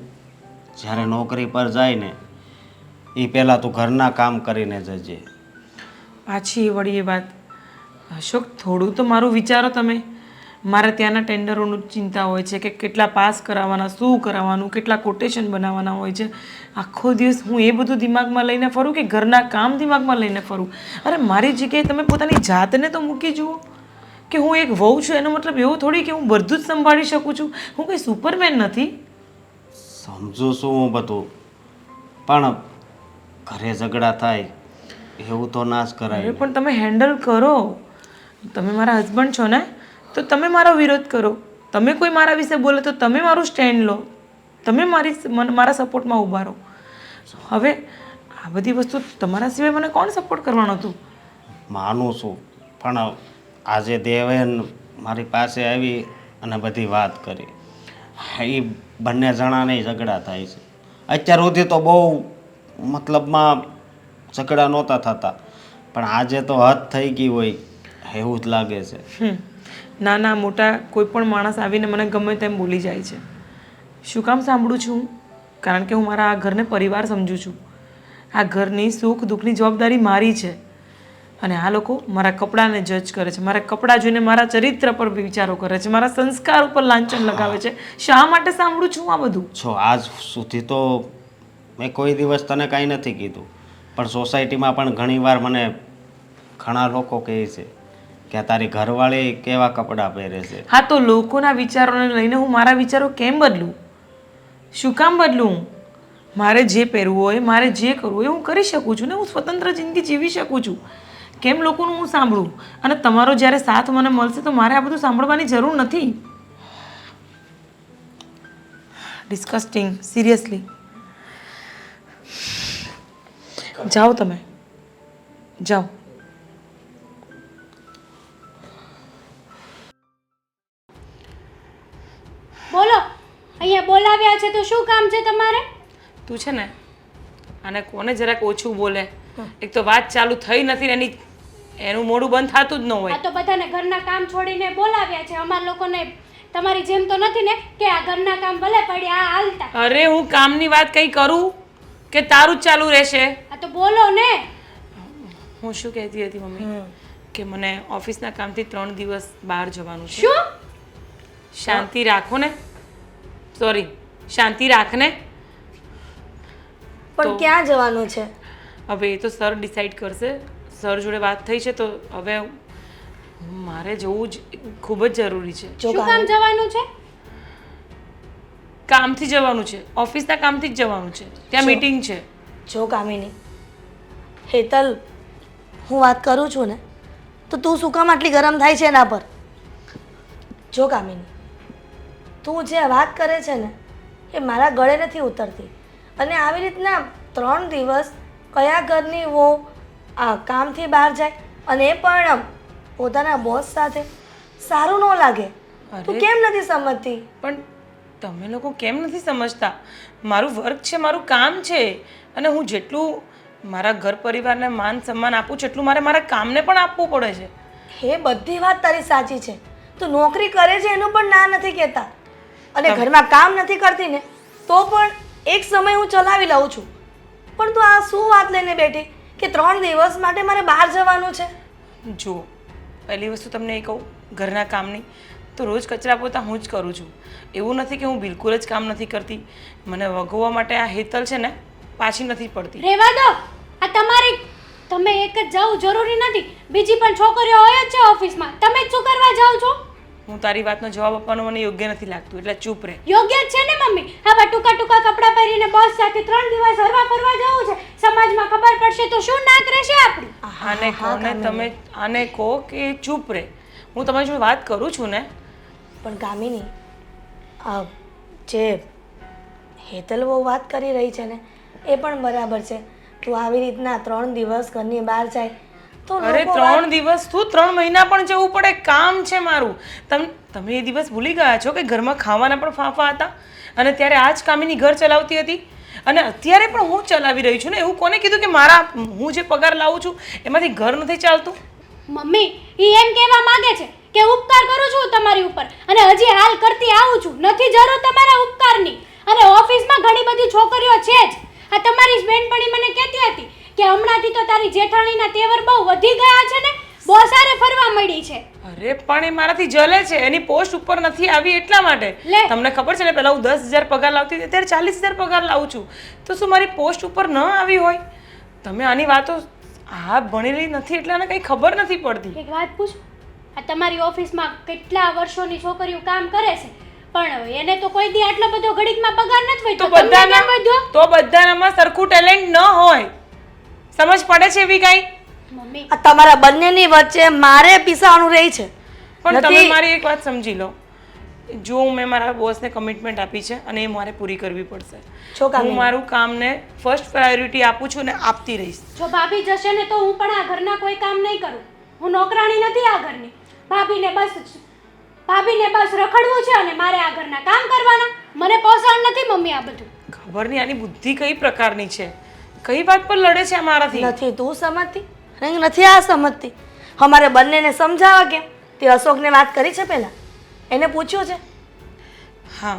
જ્યારે નોકરી પર જાય ને એ પહેલાં તું ઘરના કામ કરીને જજે. પાછી વળી એ વાત. અશોક, થોડું તો મારું વિચારો તમે. મારે ત્યાંના ટેન્ડરોનું ચિંતા હોય છે કે કેટલા પાસ કરાવવાના, શું કરાવવાનું, કેટલા કોટેશન બનાવવાના હોય છે. આખો દિવસ હું એ બધું દિમાગમાં લઈને ફરું કે ઘરના કામ દિમાગમાં લઈને ફરું? અરે મારી જગ્યાએ તમે પોતાની જાતને તો મૂકી જુઓ કે હું એક વહુ છું, એનો મતલબ એવો થોડી કે હું બધું જ સંભાળી શકું છું. હું કંઈ સુપરમેન નથી. સમજુ છું હું બધું, પણ ઘરે ઝઘડા થાય એવું તો ના જ અરે કરાય. પણ તમે હેન્ડલ કરો. તમે મારા હસબન્ડ છો ને, તો તમે મારો વિરોધ કરો. તમે કોઈ મારા વિશે બોલે તો તમે મારું સ્ટેન્ડ લો. તમે મારા સપોર્ટમાં ઊભા રહો. હવે આ બધી વસ્તુ તમારા સિવાય મને કોણ સપોર્ટ કરવાનું હતું? માનું છું, પણ આજે દેવેન મારી પાસે આવી અને બધી વાત કરી. એ બંને જણાને ઝઘડા થાય છે. અત્યાર સુધી તો બહુ મતલબમાં ઝઘડા નહોતા થતા, પણ આજે તો હદ થઈ ગઈ હોય એવું જ લાગે છે. નાના મોટા કોઈ પણ માણસ આવીને મને ગમે તેમ બોલી જાય છે. શું કામ સાંભળું છું? કારણ કે હું મારા આ ઘરને પરિવાર સમજું છું. આ ઘરની સુખ દુઃખની જવાબદારી મારી છે. અને આ લોકો મારા કપડાને જજ કરે છે, મારા કપડાં જોઈને મારા ચરિત્ર પર વિચારો કરે છે, મારા સંસ્કાર ઉપર લાંછન લગાવે છે. શા માટે સાંભળું છું આ બધું? જો આજ સુધી તો મેં કોઈ દિવસ તને કાંઈ નથી કીધું, પણ સોસાયટીમાં પણ ઘણીવાર મને ઘણા લોકો કહે છે કે તારી ઘરવાળી કેવા કપડાં પહેરે છે. હા, તો લોકોના વિચારોને લઈને હું મારા વિચારો કેમ બદલું? શું કામ બદલું? મારે જે પહેરવું હોય, મારે જે કરવું હોય હું કરી શકું છું ને. હું સ્વતંત્ર જિંદગી જીવી શકું છું. કેમ લોકોનું હું સાંભળું? અને તમારો જ્યારે સાથ મને મળશે તો મારે આ બધું સાંભળવાની જરૂર નથી. ડિસ્કસ્ટિંગ, સિરિયસલી. જાઓ તમે, જાઓ. બોલો, અહીંયા બોલાવ્યા છે તો શું કામ છે તમારે? તું છે ને આને કોને જરાક ઓછું બોલે. એક તો વાત ચાલુ થઈ નથી ને એનું મોઢું બંધ થતું જ ન હોય. આ તો બધાને ઘરના કામ છોડીને બોલાવ્યા છે. અમાર લોકોને તમારી જેમ તો નથી ને કે આ ઘરના કામ ભલે પડ્યા આ હાલતા. અરે હું કામની વાત કઈ કરું કે તારું જ ચાલુ રહેશે? આ તો બોલો ને. હું શું કહેતી હતી મમ્મી કે મને ઓફિસના કામથી 3 દિવસ બહાર જવાનું છે. શું? શાંતિ રાખો ને. સોરી, શાંતિ રાખને. પણ ક્યાં જવાનું છે? હવે એ તો સર ડિસાઈડ કરશે. સર જોડે વાત થઈ છે તો હવે મારે જવું જ ખૂબ જ જરૂરી છે. જો શું કામ જવાનું છે? કામથી જવાનું છે, ઓફિસના કામથી જ જવાનું છે. ત્યાં મીટિંગ છે. જો કામિની, હેતલ, હું વાત કરું છું ને તો તું શું કામ આટલી ગરમ થાય છે એના પર? જો કામિની, તું જે વાત કરે છે ને એ મારા ગળે નથી ઉતરતી. અને આવી રીતના 3 દિવસ કયા ઘરની વહુ આ કામથી બહાર જાય અને એ પણ પોતાના બોસ સાથે, સારું ન લાગે. તું અરે. કેમ નથી સમજતી? પણ તમે લોકો કેમ નથી સમજતા? મારું વર્ક છે, મારું કામ છે, અને હું જેટલું મારા ઘર પરિવારને માન સન્માન આપું છું એટલું મારે મારા કામને પણ આપવું પડે છે. એ બધી વાત તારી સાચી છે. તું નોકરી કરે છે એનું પણ ના નથી કહેતા, અને ઘરમાં કામ નથી કરતી ને તો પણ એક સમય હું ચલાવી લઉં છું. પણ તું આ શું વાત લઈને બેઠી કે 3 દિવસ માટે મારે બહાર જવાનું છે? જુઓ, પહેલી વસ્તુ તમને એ કહું ઘરના કામની, તો રોજ કચરા પોતા હું જ કરું છું. એવું નથી કે હું બિલકુલ જ કામ નથી કરતી. મને વગોવવા માટે આ હેતલ છે ને પાછી નથી પડતી. રેવા દો. આ તમારી, તમે એક જ જાવ જરૂરી નથી, બીજી પણ છોકરીઓ હોય જ છે ઓફિસમાં. તમે જ શું કરવા જાવ છો? હું તારી વાતનો જવાબ આપવાનો મને યોગ્ય નથી લાગતું, એટલે ચૂપ રહે. યોગ્ય જ છે ને મમ્મી. આવા ટૂંકા ટૂંકા કપડાં પહેરીને બોસ સાથે 3 દિવસ હરવા ફરવા જવું છે. સમાજમાં ખબર પડશે તો શું નાક રહેશે આપણી? આને કોને તમે આને કહો કે ચૂપ રહે. હું તમારી જોડે વાત કરું છું ને. પણ કામિની, આ જે હેતલ બહુ વાત કરી રહી છે ને એ પણ બરાબર છે. તું આવી રીતના 3 દિવસ ઘરની બહાર જાય તો અરે લોકો 3 દિવસ શું 3 મહિના પણ જવું પડે? કામ છે મારું. તમે એ દિવસ ભૂલી ગયા છો કે ઘરમાં ખાવાના પણ ફાંફા હતા, અને ત્યારે આ જ કામિની ઘર ચલાવતી હતી, અને અત્યારે પણ હું ચલાવી રહી છું ને. એવું કોને કીધું કે હું જે પગાર લાવું છું એમાંથી ઘર નથી ચાલતું? મમ્મી, ઈ એમ કહેવા માંગે છે કે ઉપકાર કરું છું તમારી ઉપર, અને હજી હાલ કરતી આવું છું. નથી જરૂર તમારા ઉપકારની. અને ઓફિસમાં ઘણી બધી છોકરીઓ છે જ. આ તમારી જ બેનપણી મને કહેતી હતી કે હમણાંથી તો તારી જેઠાણીના તેવર બહુ વધી ગયા છે ને, બોસારે ફરવા મળી છે. અરે પણ એ મારાથી જલે છે, એની પોસ્ટ ઉપર નથી આવી એટલા માટે. લે. તમને ખબર છે ને, પહેલા હું 10,000 પગાર લાવતી હતી, અત્યારે 40,000 પગાર લાવું છું. તો શું મારી પોસ્ટ ઉપર ન આવી હોય? તમે આની વાતો આ ભણેલી નથી એટલે આને કંઈ ખબર નથી પડતી. એક વાત પૂછું, આ તમારી ઓફિસમાં કેટલા વર્ષોની છોકરીઓ કામ કરે છે, પણ એને તો કોઈ દી આટલો બધો ઘડીકમાં પગાર નથી તો વધ્યો. તમને કેમ વધ્યો? બધાનામાં સરખું ટેલેન્ટ ન હોય. સમજ પડે છે એવી કાંઈ? મમ્મી, આ તમારા બંનેની વચ્ચે મારે પીસાવાનું રહી છે. પણ તમે નથી. મારી એક વાત સમજી લો. જો મેં મારા બોસને કમિટમેન્ટ આપી છે અને એ મારે પૂરી કરવી પડશે. છો કામિની. હું મારું કામને ફર્સ્ટ પ્રાયોરિટી આપું છું અને આપતી રહીશ. જો ભાભી જશે ને તો હું પણ આ ઘરના કોઈ કામ નહીં કરું. હું નોકરાણી નથી આ ઘરની. ભાભીને બસ રખડવું છે અને મારે આ ઘરના કામ કરવાના. મને પોસાણ નથી મમ્મી આ બધું. ખબર નહીં આની બુદ્ધિ કઈ પ્રકારની છે, કઈ વાત પર લડે છે આ મારાથી. નથી તું સમજતી અને નથી આ સમજતી. અમારે બંનેને સમજાવવા કેમ? તે અશોકને વાત કરી છે પહેલા? એને પૂછ્યું છે? હા,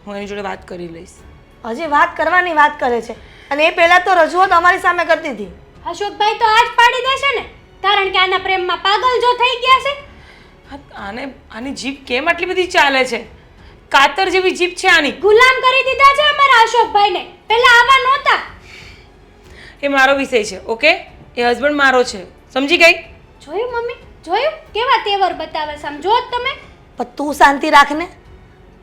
હું એની જોડે વાત કરી લઈશ. હજી વાત કરવાની વાત કરે છે, અને એ પહેલા તો રજૂઆત અમારી સામે કરતી હતી. અશોકભાઈ તો આજ પાડી દેશે ને, કારણ કે આના પ્રેમમાં પાગલ જો થઈ ગયા છે. આની જીભ કેમ આટલી બધી ચાલે છે? કાતર જેવી જીભ છે આની. ગુલામ કરી દીધા છે અમારા અશોકભાઈને. પહેલા આવા નહોતા. એ મારો વિષય છે, ઓકે? એ હસબન્ડ મારો છે, સમજી ગઈ? જોયું મમ્મી, જોયું કેવા તેવર બતાવે છે? આમ જો જ તમે. પણ તું શાંતિ રાખને.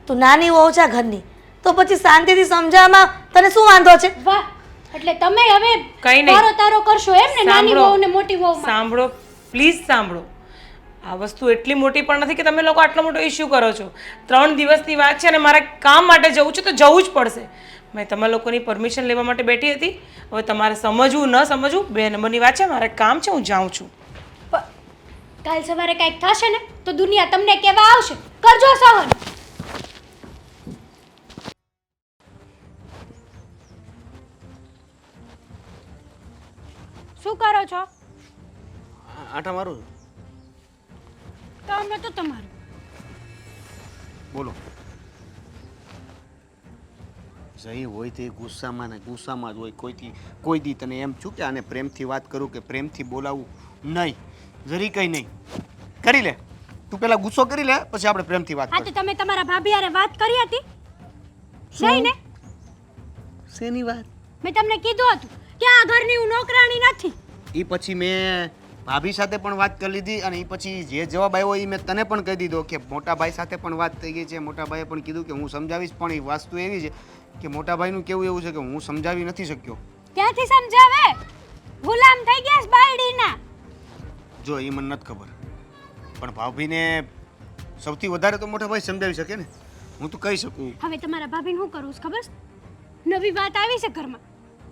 તું નાની હોવ છે ઘરની, તો પછી શાંતિથી સમજાવવામાં તને શું વાંધો છે? વાહ, એટલે તમે હવે કંઈ નહીં. તારો તારો કરશો એમ ને? નાની સાંભળો. વહુ ને મોટી વહુ. સાંભળો, પ્લીઝ સાંભળો. આ વસ્તુ એટલી મોટી પણ નથી કે તમે લોકો આટલો મોટો ઇશ્યુ કરો છો. 3 દિવસની વાત છે અને મારે કામ માટે જવું છે તો જવું જ પડશે. મેં તમારા લોકોની પરમિશન લેવા માટે બેઠી હતી. હવે તમારે સમજવું ન સમજવું 2 નંબરની વાત છે. મારે કામ છે, હું જાઉં છું. કાલ સવારે કંઈક થશે ને તો દુનિયા તમને કહેવા આવશે. કરજો સહન. શું કરો છો? આટા મારું. કામ નતું તમારું. બોલો. જઈ હોય તે ગુસ્સામાં જ હોય. કોઈ દી તને એમ છું કે આને પ્રેમથી વાત કરું કે પ્રેમથી બોલાવું? નહીં. જરી કંઈ નહીં. કરી લે તું પેલા ગુસ્સો કરી લે પછી આપણે પ્રેમથી વાત હા કરીએ. તો તમે તમારા ભાભી હારે વાત કરી હતી નહીં ને? શેની વાત? મેં તમને કીધું હતું કે આ ઘરની હું નોકરાણી નથી. એ પછી મેં ભાભી સાથે પણ વાત કરી લીધી અને એ પછી જે જવાબ આવ્યો એ મેં તને પણ કહી દીધો કે મોટા ભાઈ સાથે પણ વાત થઈ ગઈ છે. મોટા ભાઈએ પણ કીધું કે હું સમજાવીશ, પણ એ વસ્તુ એવી છે કે મોટા ભાઈનું કેવું એવું છે કે હું સમજાવી નથી શક્યો. ક્યાંથી સમજાવે? ગુલામ થઈ ગયા છે બાયડીના. જો એ મને નથી ખબર, પણ ભાભીને સૌથી વધારે તો મોટા ભાઈ સમજાવી શકે ને. હું તો કહી શકું. હવે તમારા ભાભીને શું કરવું છે ખબર છે? નવી વાત આવી છે ઘરમાં,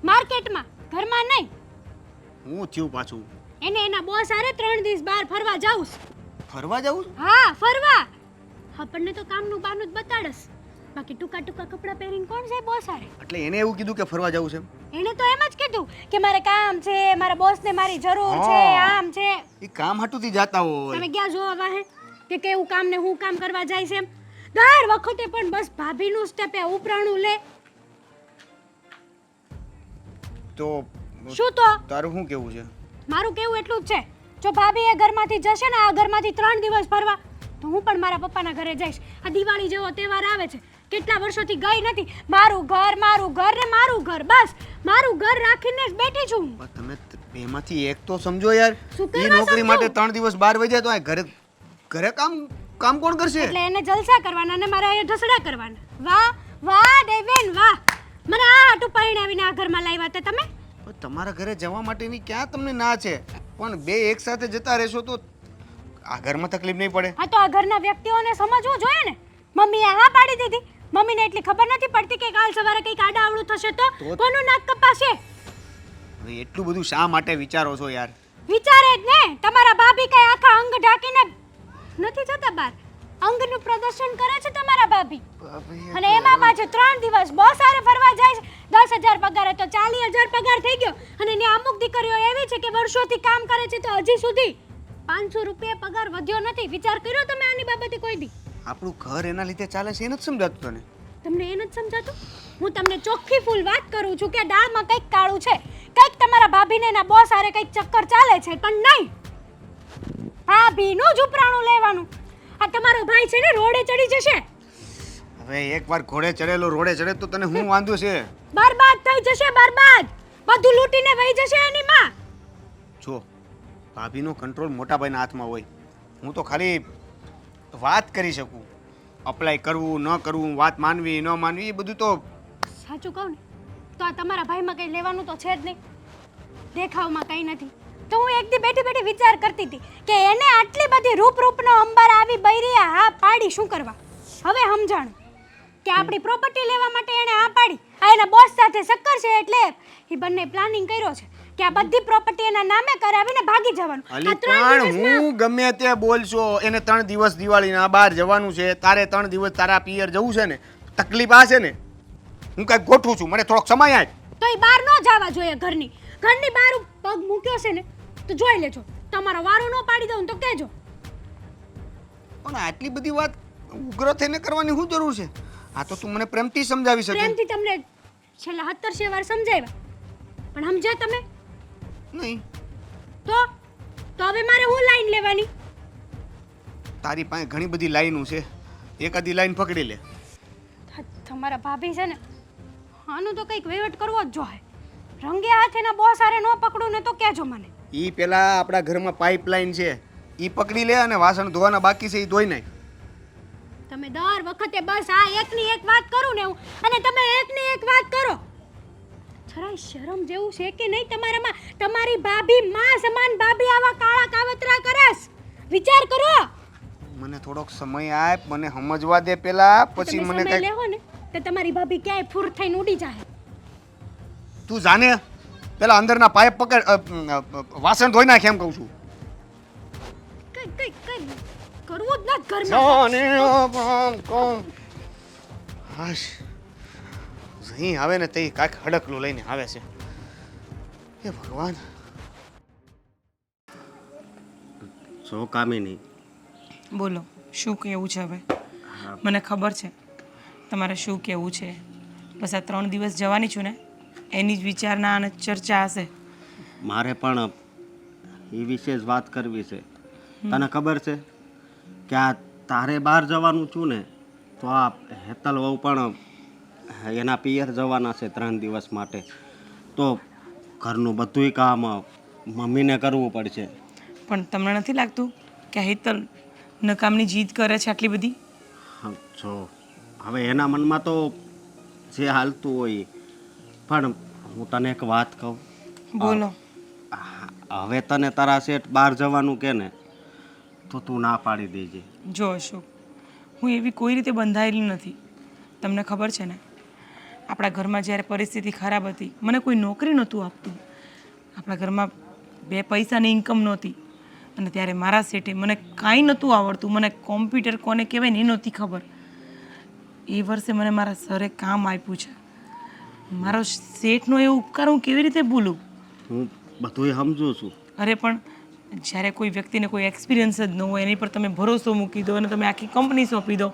માર્કેટમાં, ઘરમાં નહીં. હું થયું પાછું? એને એના બોસ હારે 3 દિવસ બહાર ફરવા જાઉં છે. ફરવા જવું? હા ફરવા. આપણને તો કામનું બાનું જ બતાડસ, બાકી ટૂંકા ટૂંકા કપડાં પહેરીને કોણ જાય બોસ હારે? એટલે એને એવું કીધું કે ફરવા જવું છે એમ? એને તો એમ જ કીધું કે મારે કામ છે, મારા બોસને મારી જરૂર છે, હા. આમ છે. એ કામ હાટુથી જાતા હોય. તમે ક્યાં જોવા વાહે કે કેવું કામ ને હું કામ કરવા જાય છે એમ? દર વખતે પણ બસ ભાભીનું સ્ટેપે ઉપરાણું લે. તો શું તો? તારું શું કેવું છે? મારું કેવું એટલું જ છે, જો ભાભી એ ઘરમાંથી જશે ને, આ ઘરમાંથી 3 દિવસ ફરવા, તો હું પણ મારા પપ્પાના ઘરે જઈશ. આ દિવાળી જેવો તહેવાર આવે છે, કેટલા વર્ષોથી ગઈ નથી. મારું ઘર ને મારું ઘર, બસ મારું ઘર રાખીને જ બેઠી છું. પણ તમે બેમાંથી એક તો સમજો યાર. શું એ કરવા નોકરી સમજુ? માટે 3 દિવસ બહાર વહી જાય તો આ ઘરે કામ કોણ કરશે? એટલે એને જલસા કરવાના અને મારા અહીંયા ઢસડા કરવાના. વાહ વાહ દેવેન વાહ, મને આ હાટું પરણાવીને આ ઘરમાં લાવ્યા હતા તમે. પણ તમારા ઘરે જવા માટેની ક્યાં તમને ના છે? પણ બે એક સાથે જતા રહેશો તો આ ઘરમાં તકલીફ નહીં પડે? હા તો આ ઘરના વ્યક્તિઓને સમજવું જોઈએ ને. મમ્મીએ હા પાડી દીધી. મમ્મીને એટલી ખબર નથી પડતી કે કાલ સવારે કંઈક આડાઅવળું થશે તો કોનું નાક કપાશે? હવે એટલું બધું શા માટે વિચારો છો યાર? વિચારે જ ને, તમારા ભાભી કઈ આખા અંગ ઢાંકીને નથી જતા બહાર. અંગનું પ્રદર્શન કરે છે તમારા ભાભી. અને એમાં પાછું 3 દિવસ બોસ હારે ફરવા જાય છે. 10,000 પગાર હતો, 40,000 પગાર થઈ ગયો. અને ત્યાં અમુક દીકરીઓ એવી છે કે વર્ષોથી કામ કરે છે તો હજી સુધી 500 રૂપિયા પગાર વધ્યો નથી. વિચાર કર્યો તમે આની બાબતે કોઈ દી? આપણું ઘર એના લીધે ચાલે છે, એ નથી સમજાતું તને? તમને એ નથી સમજાતું? હું તમને ચોખ્ખી ફૂલ વાત કરું છું કે દાળમાં કંઈક કાળું છે, કંઈક તમારા ભાભીને એના બોસ હારે કંઈક ચક્કર ચાલે છે. પણ નહીં, ભાભીનું જ ઉપરાણું લેવાનું. આ તમારો ભાઈ છે ને રોડે ચડી જશે. હવે એકવાર ઘોડે ચડેલો રોડે ચડે તો તને શું વાંધો છે? બરબાદ થઈ જશે, બરબાદ. બધું લૂંટીને વહી જશે એની માં. જો ભાભીનો કંટ્રોલ મોટા ભાઈના હાથમાં હોય. હું તો ખાલી વાત કરી શકું. અપ્લાય કરવું ન કરવું, વાત માનવી ન માનવી, એ બધું તો સાચું કહું ને તો આ તમારા ભાઈમાં કંઈ લેવાનું તો છે જ નહીં. દેખાવમાં કંઈ નથી. તો હું એક દી બેઠી બેઠી વિચાર કરતી હતી કે એને આટલી બધી રૂપનો અંબાર આવી બૈરી હા પાડી શું કરવા? હવે સમજાણું કે આપણી પ્રોપર્ટી લેવા માટે એણે હા પાડી. આ એના બોસ સાથે ચક્કર છે એટલે એ બંને પ્લાનિંગ કર્યો છે કે આ બધી પ્રોપર્ટી એના નામે કરાવીને ભાગી જવાનું. અલી પણ હું ગમે તે બોલશો, એને 3 દિવસ દિવાળીના બહાર જવાનું છે, તારે 3 દિવસ તારા પિયર જવું છે ને, તકલીફ આ છે ને. હું કાંઈક ગોઠવું છું, મને થોડોક સમય આપ. તો એ બહાર ન જવા જોઈએ. ઘરની બહાર પગ મૂક્યો છે ને તો જોઈ લેજો. તમારો વારો ન પાડી દઉં તો કહેજો. પણ આટલી બધી વાત ઉગ્ર થઈને કરવાની શું જરૂર છે? આ તો તું મને પ્રેમથી સમજાવી શકે. પ્રેમથી તમને છેલ્લા 17 વાર સમજાવ્યા, પણ સમજ્યા તમે નહીં તો હવે મારે હું લાઈન લેવાની? તારી પાસે ઘણી બધી લાઈનો છે, એકાદી લાઈન પકડી લે. તમારા ભાભી છે ને, આનું તો કંઈક વહીવટ કરવો જ જોઈએ. રંગે હાથ એના બોસ હારે ન પકડું ને તો કહેજો મને. ઈ પેલા આપણા ઘરમાં પાઇપલાઇન છે, ઈ પકડી લે અને વાસણ ધોવાના બાકી છે ઈ ધોઈ નાખ. તમે દર વખતે બસ આ એકની એક વાત કરું ને હું, અને તમે એકની એક વાત કરો. જરાય શરમ જેવું છે કે નહીં તમારામાં? તમારી ભાભી માં સમાન ભાભી આવા કાળા કાવતરા કરસ. વિચાર કરો. મને થોડોક સમય આપ, મને સમજવા દે પેલા, પછી તમે મને સમય કઈ. લેવો ને તો તમારી ભાભી ક્યાંય ફૂર થઈને ઉડી જાય. તું જાને પેલા અંદરના પાઇપ પકડ, વાસણ ધોઈ નાખ એમ કહું છું. કઈ કરવું જ નથી ઘરમાં. હાશ અહીં આવે ને તે કાંઈક હડકલું લઈને આવે છે. હે ભગવાન. સો કામિની, બોલો શું કહેવું છે હવે? મને ખબર છે તમારે શું કહેવું છે. બસ આ 3 દિવસ જવાની છું ને એની જ વિચારણા અને ચર્ચા હશે. મારે પણ એ વિશે જ વાત કરવી છે. તને ખબર છે કે આ તારે બહાર જવાનું છું ને, તો આ હેતલ વહુ પણ એના પિયર જવાના છે 3 દિવસ માટે. તો ઘરનું બધુંય કામ મમ્મીને કરવું પડશે. પણ તમને નથી લાગતું કે આ હેતલ નકામની જીદ કરે છે આટલી બધી? હા, જો હવે એના મનમાં તો જે હાલતું હોય એ. પણ હું તને એક વાત કહું. બોલો. હવે તને તારા શેઠ બહાર જવાનું કે ને, તો તું ના પાડી દેજે. જો અશોક, હું એવી કોઈ રીતે બંધાયેલી નથી. તમને ખબર છે ને, આપણા ઘરમાં જ્યારે પરિસ્થિતિ ખરાબ હતી, મને કોઈ નોકરી નહોતું આપતું, આપણા ઘરમાં 2 પૈસાની ઇન્કમ નહોતી, અને ત્યારે મારા શેઠે મને કાંઈ નહોતું આવડતું, મને કોમ્પ્યુટર કોને કહેવાય ને એ નહોતી ખબર. એ વર્ષે મને મારા સરે કામ આપ્યું છે. મારો શેઠનો એ ઉપકાર હું કેવી રીતે ભૂલું? હું બધુંય સમજુ છું. અરે પણ જ્યારે કોઈ વ્યક્તિને કોઈ એક્સપિરિયન્સ જ ન હોય, એની પર તમે ભરોસો મૂકી દો અને તમે આખી કંપની સોંપી દો.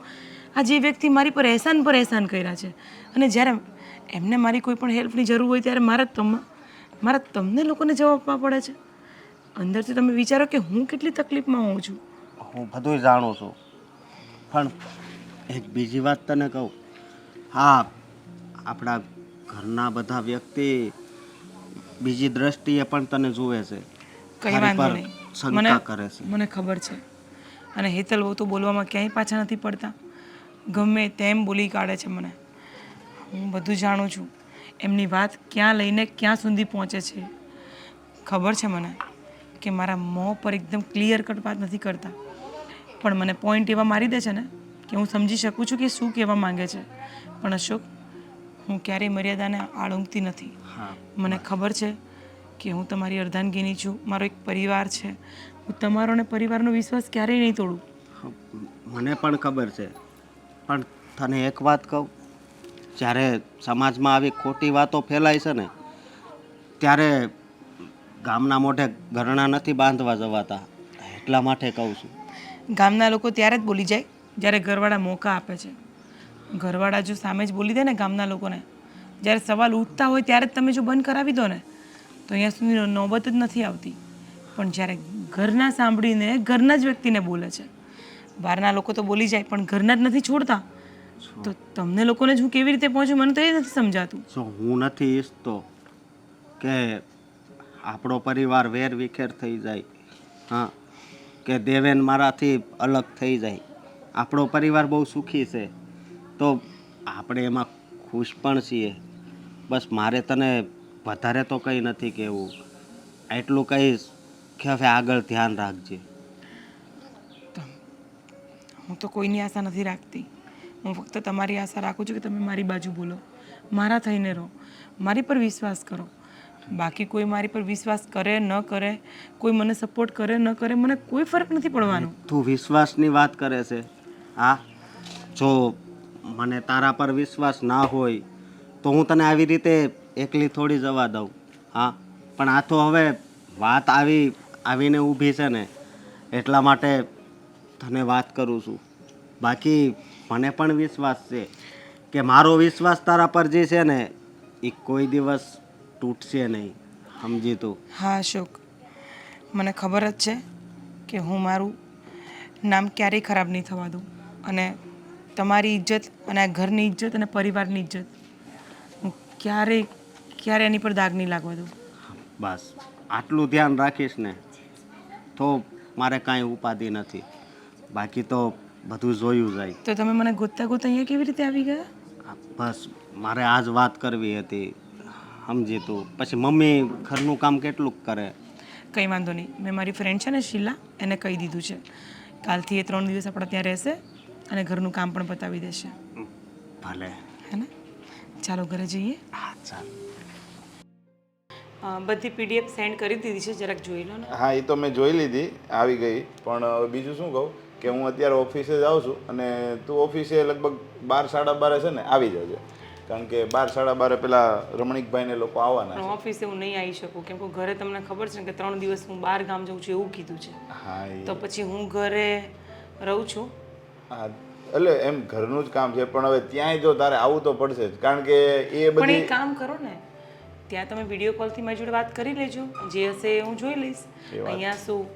આ જે વ્યક્તિ મારી પર એહસાન કર્યા છે, અને જ્યારે એમને મારી કોઈ પણ હેલ્પની જરૂર હોય ત્યારે મારા તમને લોકોને જવાબ આપવા પડે છે. અંદરથી તમે વિચારો કે હું કેટલી તકલીફમાં હોઉં છું. હું બધુંય જાણું છું, પણ એક બીજી વાત તને કહું. હા, આપણા ઘરના બધા વ્યક્તિ બીજી દ્રષ્ટિએ પણ તને જુએ છે. કંઈ વાંધો નહીં, શંકા કરે છે. મને ખબર છે. અને હેતલ બહુ તો બોલવામાં ક્યાંય પાછા નથી પડતા, ગમે તેમ બોલી કાઢે છે મને. હું બધું જાણું છું, એમની વાત ક્યાં લઈને ક્યાં સુધી પહોંચે છે. ખબર છે મને કે મારા મોં પર એકદમ ક્લિયર કટ વાત નથી કરતા, પણ મને પોઈન્ટ એવા મારી દે છે ને કે હું સમજી શકું છું કે શું કહેવા માંગે છે. પણ અશોક, હું ક્યારેય મર્યાદાને આળંગતી નથી. મને ખબર છે કે હું તમારી અર્ધાંગીની છું, મારો એક પરિવાર છે. હું તમારો અને પરિવારનો વિશ્વાસ ક્યારેય નહીં તોડું. મને પણ ખબર છે, પણ તને એક વાત કહું. જ્યારે સમાજમાં આવી ખોટી વાતો ફેલાય છે ને, ત્યારે ગામના મોઢે ઘરણા નથી બાંધવા જવાતા. એટલા માટે કહું છું. ગામના લોકો ત્યારે જ બોલી જાય જ્યારે ઘરવાળા મોકા આપે છે. ઘરવાળા જો સામે જ બોલી દે ને ગામના લોકોને, જ્યારે સવાલ ઉઠતા હોય ત્યારે જ તમે જો બંધ કરાવી દો ને, તો અહીંયા સુધી નોબત જ નથી આવતી. પણ જ્યારે ઘરના સાંભળીને ઘરના જ વ્યક્તિને બોલે છે, બહારના લોકો તો બોલી જાય પણ ઘરના જ નથી છોડતા, તો તમને લોકોને જ હું કેવી રીતે પહોંચું, મને તો એ નથી સમજાતું. જો હું નથી ઈચ્છતો કે આપણો પરિવાર વેર વિખેર થઈ જાય. હા, કે દેવેન મારાથી અલગ થઈ જાય. આપણો પરિવાર બહુ સુખી છે, તો આપણે એમાં ખુશ પણ છીએ. બસ મારે તને વધારે તો કંઈ નથી કહેવું. એટલું કહીશ કે હવે આગળ ધ્યાન રાખજે. હું તો કોઈની આશા નથી રાખતી. હું ફક્ત તમારી આશા રાખું છું કે તમે મારી બાજુ બોલો, મારા થઈને રહો, મારી પર વિશ્વાસ કરો. બાકી કોઈ મારી પર વિશ્વાસ કરે ન કરે, કોઈ મને સપોર્ટ કરે ન કરે, મને કોઈ ફરક નથી પડવાનો. તું વિશ્વાસની વાત કરે છે? હા, જો મને તારા પર વિશ્વાસ ના હોય તો હું તને આવી રીતે એકલી થોડી જવા દઉં. હા, પણ આ તો હવે વાત આવીને ઊભી છે ને, એટલા માટે તને વાત કરું છું. બાકી મને પણ વિશ્વાસ છે કે મારો વિશ્વાસ તારા પર જે છે ને, એ કોઈ દિવસ તૂટશે નહીં. સમજી તું? હા અશોક, મને ખબર જ છે કે હું મારું નામ ક્યારેય ખરાબ નહીં થવા દઉં, અને તમારી ઇજ્જત અને આ ઘરની ઇજ્જત અને પરિવારની ઇજ્જત હું ક્યારે એની પર દાગ નહીં લાગવા દઉં. બસ આટલું ધ્યાન રાખીશ ને, તો મારે કાંઈ ઉપાધિ નથી. બાકી તો બધું જોયું જાય. તો તમે મને ગોતતા અહીંયા કેવી રીતે આવી ગયા? બસ મારે આ જ વાત કરવી હતી. સમજી તું? પછી મમ્મી ઘરનું કામ કેટલું કરે? કંઈ વાંધો નહીં, મેં મારી ફ્રેન્ડ છે ને શીલા, એને કહી દીધું છે. કાલથી એ 3 દિવસ આપણા ત્યાં રહેશે અને ઘરનું કામ પણ પતાવી દેશે. ભલે. હે ને? ચાલો ઘરે જઈએ. હા ચાલ. બધી પીડીએફ સેન્ડ કરી દીધી છે, જરાક જોઈ લો ને. હા, એ તો મેં જોઈ લીધી, આવી ગઈ. પણ હવે બીજું શું કહું કે હું અત્યારે ઓફિસે જાઉં છું, અને તું ઓફિસે લગભગ 12 સાડા 12 છે ને આવી જજે. કારણ કે 12 સાડા 12 પેલા રમણીકભાઈને લોકો આવવાના પણ છે. ઓફિસે હું નહીં આવી શકું, કેમ કે ઘરે તમને ખબર છે કે 3 દિવસ હું બહાર ગામ જાઉં છું એવું કીધું છે. હા તો પછી હું ઘરે રહું છું. હા, એટલે એમ ઘરનું જ કામ છે, પણ હવે ત્યાંય જો તારે આવવું તો પડશે જ. કારણ કે એ પણ બધી એક કામ કરો ને, ત્યાં તમે વિડીયો કોલથી મારી જોડે વાત કરી લેજો, જે હશે એ હું જોઈ લઈશ. અહીંયા શું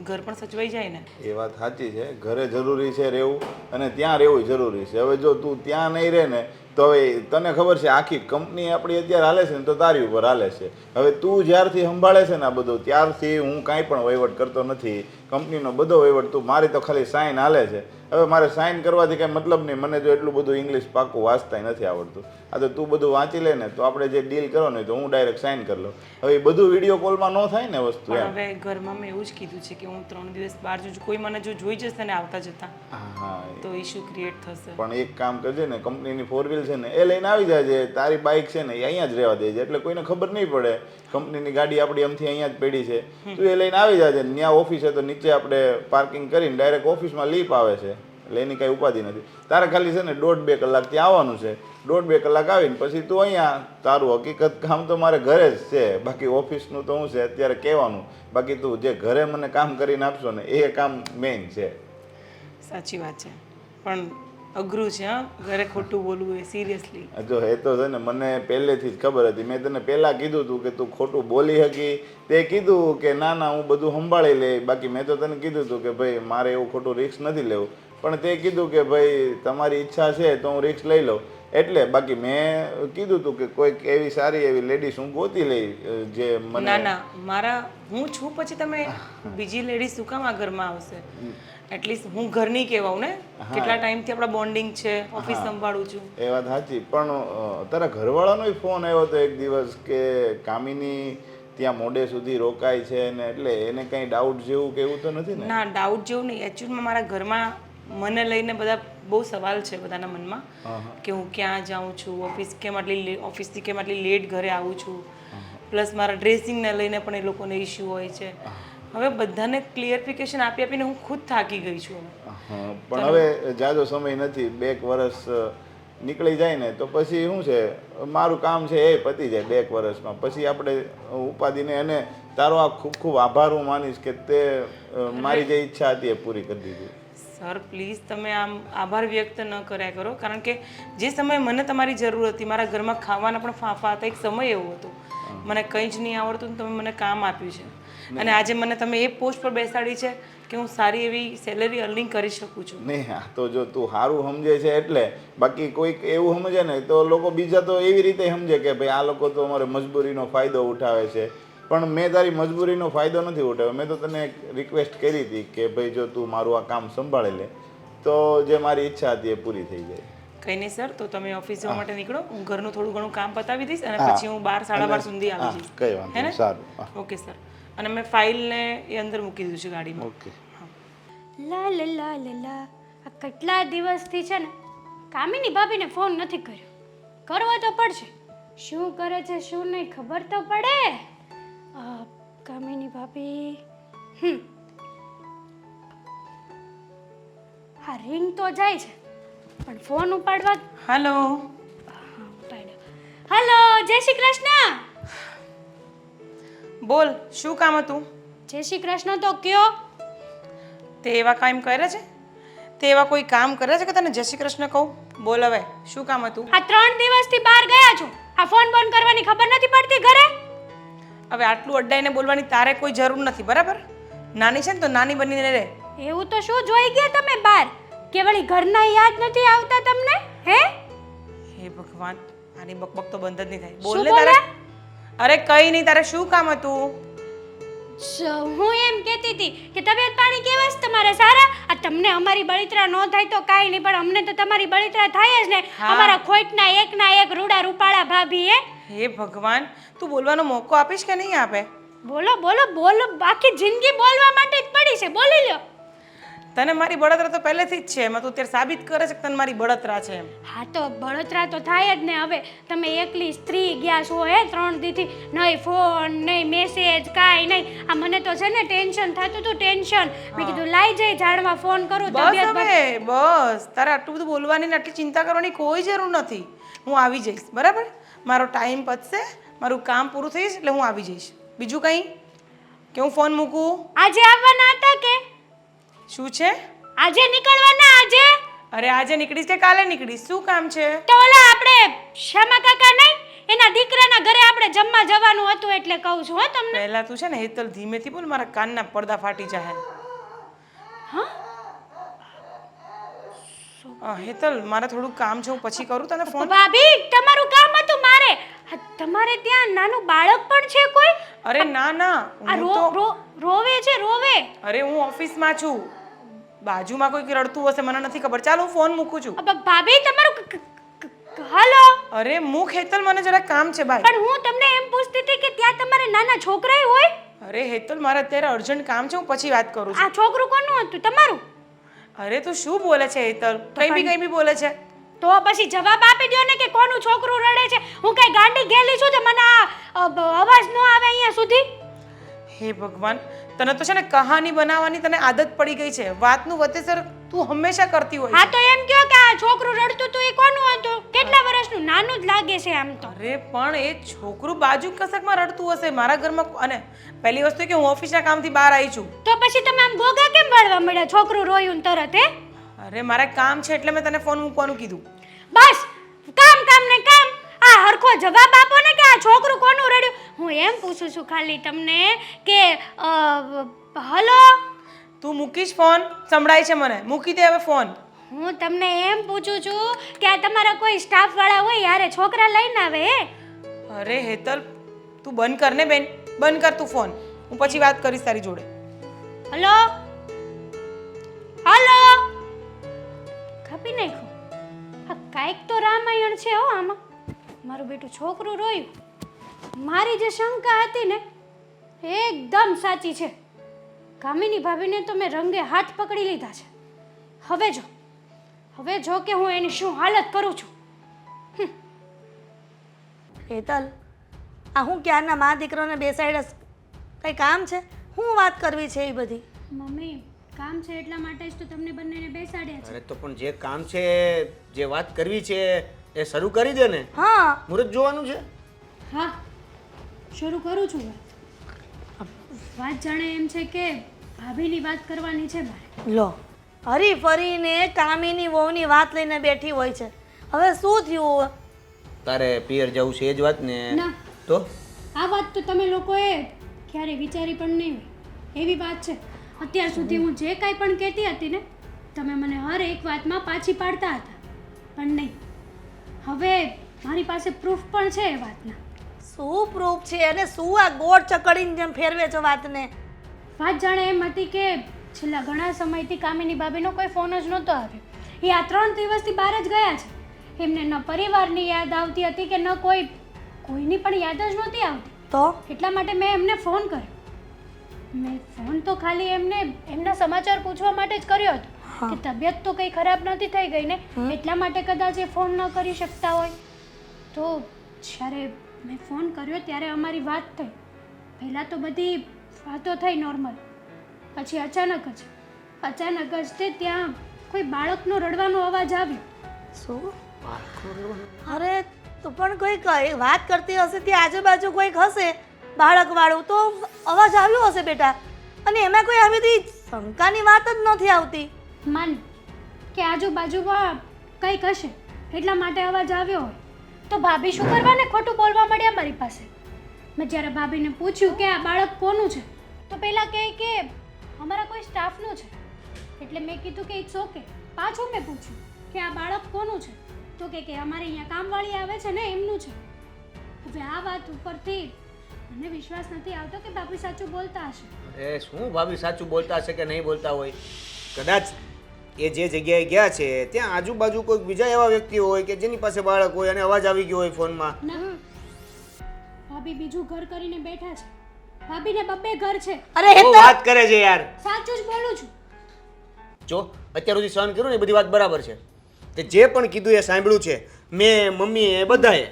ઘર પણ સચવાઈ જાય ને. એ વાત સાચી છે, ઘરે જરૂરી છે રહેવું અને ત્યાં રહેવું જરૂરી છે. હવે જો તું ત્યાં નહીં રહે ને તો હવે તને ખબર છે આખી કંપની આપણી અત્યારે હાલે છે ને તો તારી ઉપર હાલે છે. હવે તું જ્યારથી સંભાળે છે ને આ બધું ત્યારથી હું કાંઈ પણ વહીવટ કરતો નથી. કંપનીનો બધો વહીવટ તું, મારી તો ખાલી સાઇન હાલે છે. હવે મારે સાઇન કરવાથી કાંઈ મતલબ નહીં, મને જો એટલું બધું ઇંગ્લિશ પાકું વાંચતાય નથી આવડતું. આ તો તું બધું વાંચી લે ને તો આપણે જે ડીલ કરો ને તો હું ડાયરેક્ટ સાઇન કરી લઉં. હવે એ બધું વિડીયો કોલમાં ન થાય ને વસ્તુ પણ એમ. હવે ઘરમાં મેં એવું જ કીધું છે કે હું 3 દિવસ બહાર જઉં છું, કોઈ મને જો જોઈ જશે ને આવતા જતા હા તો ઇશ્યુ ક્રિએટ થશે. પણ એક કામ કરજે ને, કંપનીની 4 વ્હીલ છે ને એ લઈને આવી જાય. તારી બાઇક છે ને એ અહીંયા જ રહેવા દેજે, એટલે કોઈને ખબર નહીં પડે. કંપનીની ગાડી આપણી આમથી અહીંયા જ પડી છે, તું એ લઈને આવી જાય. ત્યાં ઓફિસ છે તો નીચે આપણે પાર્કિંગ કરીને ડાયરેક્ટ ઓફિસમાં લીપ આવે છે, એટલે એની કાંઈ ઉપાધિ નથી. તારે ખાલી છે ને 1.5-2 કલાક ત્યાં આવવાનું છે. 1.5-2 કલાક આવીને પછી તું અહીંયા, તારું હકીકત કામ તો મારે ઘરે જ છે, બાકી ઓફિસનું તો હું છે અત્યારે કહેવાનું. બાકી તું જે ઘરે મને કામ કરીને આપશો ને એ કામ મેઇન છે. સાચી વાત છે, પણ અઘરું છે. હા, ઘરે ખોટું બોલવું એ સિરિયસલી. જો એ તો છે ને મને પહેલેથી જ ખબર હતી. મેં તને પહેલાં કીધું હતું કે તું ખોટું બોલી શકી, તે કીધું કે ના ના હું બધું સંભાળી લઈ. બાકી મેં તો તને કીધું હતું કે ભાઈ મારે એવું ખોટું રિસ્ક નથી લેવું, પણ તે કીધું કે ભાઈ તમારી ઈચ્છા છે તો હું રિસ્ક લઈ લઉં. એટલે બાકી મેં કીધું હતું કે કોઈક એવી સારી એવી લેડીઝ હું ગોતી લઈ જે મને. ના ના, મારા હું છું પછી તમે બીજી લેડી શું કામ આ ઘરમાં આવશે? એટલીસ્ટ હું ઘરની કહેવાઉં ને, કેટલા ટાઈમથી આપણા બોન્ડિંગ છે, ઓફિસ સંભાળું છું. એ વાત સાચી, પણ તારા ઘરવાળાનો ફોન આવ્યો હતો એક દિવસ કે કામિની ત્યાં મોડે સુધી રોકાય છે ને, એટલે એને કંઈ ડાઉટ જેવું કે એવું તો નથી ને? ના, ડાઉટ જેવું નહીં. એકચ્યુઅલમાં મારા ઘરમાં મને લઈને બધા બહુ સવાલ છે બધાના મનમાં કે હું ક્યાં જાઉં છું, ઓફિસથી કેમ આટલી લેટ ઘરે આવું છું. પ્લસ મારા ડ્રેસિંગને લઈને પણ એ લોકોને ઇશ્યુ હોય છે. હવે બધાને ક્લિયરિફિકેશન આપી આપીને હું ખુદ થાકી ગઈ છું. પણ હવે જાજો સમય નથી, 2 વર્ષ નીકળી જાય ને તો પછી શું છે, મારું કામ છે એ પતી જાય 2 વર્ષમાં. પછી આપણે ઉપાધિને, અને તારો આ ખૂબ ખૂબ આભાર હું માનીશ કે તે મારી જે ઈચ્છા હતી એ પૂરી કરી દીધી. સર પ્લીઝ તમે આમ આભાર વ્યક્ત ન કર્યા કરો, કારણ કે જે સમયે મને તમારી જરૂર હતી, મારા ઘરમાં ખાવાના પણ ફાંફા હતા, એક સમય એવો હતો મને કંઈ જ નહીં આવડતું ને તમે મને કામ આપ્યું છે. અને આજે મને તમે એ પોસ્ટ પર બેસાડી છે કે હું સારી એવી સેલેરી અર્નિંગ કરી શકું છું. નહીં, હા તો જો તું સારું સમજે છે એટલે. બાકી કોઈક એવું સમજે ને તો લોકો બીજા તો એવી રીતે સમજે કે ભાઈ આ લોકો તો અમારે મજબૂરીનો ફાયદો ઉઠાવે છે. પણ મેં તારી મજબૂરીનો ફાયદો નથી ઉઠાવ્યો. મેં તો તને એક રિક્વેસ્ટ કરી હતી કે ભાઈ જો તું મારું આ કામ સંભાળી લે તો જે મારી ઈચ્છા હતી એ પૂરી થઈ જાય. કંઈ નહીં સર, તો તમે ઓફિસ જવા માટે નીકળો, હું ઘરનું થોડું ઘણું કામ પતાવી દઈશ અને પછી હું 12-12:30 સુધી આવી જઈશ. કઈ વાંધો નહીં, સારું. Okay sir. અને મેં ફાઇલને એ અંદર મૂકી દીધું છે ગાડીમાં. ઓકે. લા લા લા લા લા. આ કેટલા દિવસથી છે ને કામિની ભાભીને ફોન નથી કર્યો. કરવો તો પડશે. શું કરે છે શું નહીં ખબર તો પડે. કામિની ભાભી હા રિંગ તો જાય છે પણ ફોન ઉપાડવા. હેલો. હેલો, જય શ્રી કૃષ્ણ. બોલ, શું કામ હતું? જય શ્રી કૃષ્ણ તો કયો. તે એવા કામ કરે છે? તે એવા કોઈ કામ કરે છે કે તને જય શ્રી કૃષ્ણ કહું? બોલ હવે, શું કામ હતું? આ 3 દિવસથી બહાર ગયા છું. આ ફોન બોન કરવાની ખબર નથી પડતી ઘરે. હવે આટલું અડ્ડાઈને બોલવાની તારે કોઈ જરૂર નથી, બરાબર? નાની છે ને તો નાની બનીને રહે. એવું તો શું જોઈ ગયા તમે બહાર? કેવળી ઘરના યાદ નથી આવતા તમને? હે ભગવાન, આની બકબક તો બંધ જ નહીં થાય. શું બોલ ને તારે. અરે કઈ નહીં, તારે શું કામ હતું? હું એમ કહેતી હતી કે તબિયત પાણી કેવા છે તમારા? સારા? આ તમને અમારી બળિતરા ન થાય તો કાંઈ નહીં, પણ અમને તો તમારી બળિતરા થાય જ ને. અમારા ખોટના એકના એક રૂડા રૂપાળા ભાભી. હે ભગવાન, તું બોલવાનો મોકો આપીશ કે નહીં આપે? બોલો બોલો બોલો, બાકી જિંદગી બોલવા માટે જ પડી છે, બોલી લ્યો. તને મારી બળતરા તો પહેલેથી જ છે, એમાં તું અત્યારે સાબિત કરે છે કે તને મારી બળતરા છે એમ. હા તો બળતરા તો થાય જ ને. હવે તમે એકલી સ્ત્રી ગયા છો 3 દીથી, નહીં ફોન નહીં મેસેજ કાંઈ નહીં. આ મને તો છે ને ટેન્શન થતું હતું, ટેન્શન. મેં કીધું લાઈ જઈ ઝાડમાં ફોન કરું. બસ હવે બસ, તારે આટલું બધું બોલવાની ને આટલી ચિંતા કરવાની કોઈ જરૂર નથી. હું આવી જઈશ, બરાબર? મારો ટાઈમ પતશે, મારું કામ પૂરું થઈ જશે એટલે હું આવી જઈશ. બીજું કંઈ કે હું ફોન મૂકું? આજે આવવાના હતા કે શું છે? આજે નીકળવાના? આજે અરે આજે નીકળીશ કે કાલે નીકળીશ? શું કામ છે? તો ઓલા આપણે શ્યામા કાકા નહીં એના દીકરાના ઘરે આપણે જમવા જવાનું હતું એટલે કહું છું હો તમને. પહેલા તું છે ને હેતલ ધીમેથી બોલ, મારા કાનના પડદા ફાટી જાય. હેતલ મારે થોડું કામ છે, હું પછી કરું તને ફોન. ભાભી તમારું કામ હતું મારે. તમારે ત્યાં નાનું બાળક પણ છે કોઈ? અરે ના ના, આ હું તો રોવે છે રોવે. અરે હું ઓફિસમાં છું, બાજુમાં કોઈક રડતું હશે, મને નથી ખબર. ચાલ હું ફોન મૂકું છું. ભાભી તમારું હાલો. અરે મૂક હેતલ, મને જરા કામ છે ભાઈ. પણ હું તમને એમ પૂછતી હતી કે ત્યાં તમારે નાના છોકરા હોય? અરે હેતલ મારે અત્યારે અર્જન્ટ કામ છે, હું પછી વાત કરું છું. આ છોકરું કોનું હતું? તમારું? અરે તું શું બોલે છે હેતલ? કઈ બી બોલે છે. તો પછી જવાબ આપી દો ને કે કોનું છોકરું રડે છે. હું કઈ ગાંડી ગેલી છું તો મને આ અવાજ ન આવે અહીંયા સુધી? હે ભગવાન, તને તો છે ને કહાની બનાવવાની તને આદત પડી ગઈ છે. વાતનું વતેસર તું હંમેશા કરતી હોય. હા તો એમ કહો કે આ છોકરું રડતું હતું એ કોનું હતું? કેટલા વર્ષનું? નાનું જ લાગે છે આમ તો. અરે પણ એ છોકરું બાજુ કસકમાં રડતું હશે મારા ઘરમાં. અને પહેલી વસ્તુ કે હું ઓફિસના કામથી બહાર આવી છું. તો પછી તમે આમ ગોગા કેમ વળવા મળ્યા? છોકરું રોયું ને તરત હે? અરે મારે કામ છે એટલે મેં તને ફોન મૂકવાનું કીધું. બસ કામ ને કામ. આ હરખો જવાબ આપો ને કે આ છોકરું કોનું રડ્યું. હું એમ પૂછું છું ખાલી તમને કે હલો. તું મૂકીશ ફોન? સંભળાય છે મને. મૂકી દે હવે ફોન. હું તમને એમ પૂછું છું કે આ તમારા કોઈ સ્ટાફ વાળા હોય યારે છોકરા લઈને આવે હે? અરે હેતલ તું બંધ કર ને બેન, બંધ કર તું ફોન. હું પછી વાત કરીશ તારી જોડે. Hello hello. કાપી નાખો. આ કાંઈક તો રામાયણ છે હો આમાં. મારું બેટું છોકરું રોયું. મારી જે શંકા હતી ને એકદમ સાચી છે. કામિની ભાભીને તો મેં રંગે હાથ પકડી લીધા છે. હવે જો કે હું એની શું હાલત કરું છું. હેતલ, આ હું ક્યારના મા દીકરોને બેસાડ્યા, કંઈ કામ છે? હું વાત કરવી છે એ બધી? મમ્મી કામ છે એટલા માટે જ તો તમને બંનેને બેસાડ્યા છે. અરે તો પણ જે કામ છે, જે વાત કરવી છે એ શરૂ કરી દે ને. હા, મુહૂર્ત જોવાનું છે. હા શરૂ કરું છું વાત જાણે એમ છે કે ભાભીની વાત કરવાની છે મારે. લો હરી ફરીને કામિની વહુની વાત લઈને બેઠી હોય છે. હવે શું થયું? તારે પિયર જવું છે એ જ વાત ને? ના. તો આ વાત તો તમે લોકોએ ક્યારે વિચારી પણ નહીં હોય એવી વાત છે. અત્યાર સુધી હું જે કાંઈ પણ કહેતી હતી ને તમે મને હર એક વાતમાં પાછી પાડતા હતા, પણ નહીં. હવે મારી પાસે પ્રૂફ પણ છે એ વાતના. શું પ્રૂફ છે અને શું આ ગોળ ચકડીને જેમ ફેરવે છો વાતને? વાત જાણે એમ હતી કે છેલ્લા ઘણા સમયથી કામિની ભાભીનો કોઈ ફોન જ નહોતો આવ્યો. એ આ 3 દિવસથી બહાર જ ગયા છે. એમને ન પરિવારની યાદ આવતી હતી કે ન કોઈની પણ યાદ જ નહોતી આવતી. તો એટલા માટે મેં એમને ફોન કર્યો. મેં ફોન તો ખાલી એમના સમાચાર પૂછવા માટે જ કર્યો હતો કે તબિયત તો કંઈ ખરાબ નથી થઈ ગઈ ને, એટલા માટે કદાચ એ ફોન ન કરી શકતા હોય. તો જ્યારે મેં ફોન કર્યો ત્યારે અમારી વાત થઈ. પહેલાં તો બધી વાતો થઈ નોર્મલ, પછી અચાનક જ તે ત્યાં કોઈ બાળકનો રડવાનો અવાજ આવ્યો. શું? અરે તો પણ કોઈ વાત કરતી હશે ત્યાં આજુબાજુ કોઈક હશે બાળકવાળું, તો અવાજ આવ્યો હશે બેટા. અને એમાં કોઈ આવી બધી શંકાની વાત જ નથી આવતી. માન કે આજુબાજુમાં કંઈક હશે એટલા માટે અવાજ આવ્યો હોય. તો ભાભી શું કરવાને ખોટું બોલવા મળ્યા મારી પાસે. મેં જ્યારે ભાભીને પૂછ્યું કે આ બાળક કોનું છે તો પહેલાં કહે કે અમારા કોઈ સ્ટાફનું છે. એટલે મેં કીધું કે ઇટ્સ ઓકે. પાછું મેં પૂછ્યું કે આ બાળક કોનું છે તો કે અમારે અહીંયા કામવાળી આવે છે ને એમનું છે. હવે આ વાત ઉપરથી મને વિશ્વાસ નથી આવતો કે ભાભી સાચું બોલતા હશે. અરે શું ભાભી સાચું બોલતા હશે કે નહીં બોલતા હોય? કદાચ એ જે જગ્યાએ ગયા છે ત્યાં આજુબાજુ કોઈક બીજા એવા વ્યક્તિ હોય કે જેની પાસે બાળક હોય અને અવાજ આવી ગયો હોય ફોનમાં. ના, ભાભી બીજું ઘર કરીને બેઠા છે. ભાભીને બબ્બે ઘર છે. અરે બહુ હેતલ, વાત કરે છે યાર. સાચું જ બોલું છું. જો અત્યાર સુધી સહન કર્યું ને એ બધી વાત બરાબર છે. તે જે પણ કીધું એ સાંભળ્યું છે મેં, મમ્મીએ, બધાએ.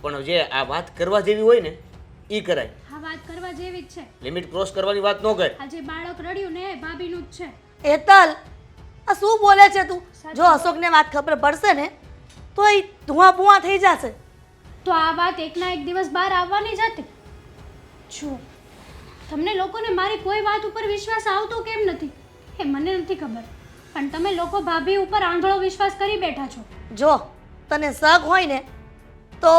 પણ જે આ વાત કરવા જેવી હોય ને એ કરાય. આ વાત કરવા જેવી જ છે. લિમિટ ક્રોસ કરવાની વાત ન કર. આજે બાળક રડ્યું ને એ ભાભીનું જ છે. હેતલ, આ શું બોલે છે તું? જો અશોકને વાત ખબર પડશે ને તો એ ધુઆ થઈ જશે. તો આ વાત એકના એક દિવસ બહાર આવવાની જ હતી. જો તમને લોકોને મારી કોઈ વાત ઉપર વિશ્વાસ આવતો કેમ નથી એ મને નથી ખબર, પણ તમે લોકો ભાભી ઉપર આંધળો વિશ્વાસ કરી બેઠા છો. જો તને શક હોય ને તો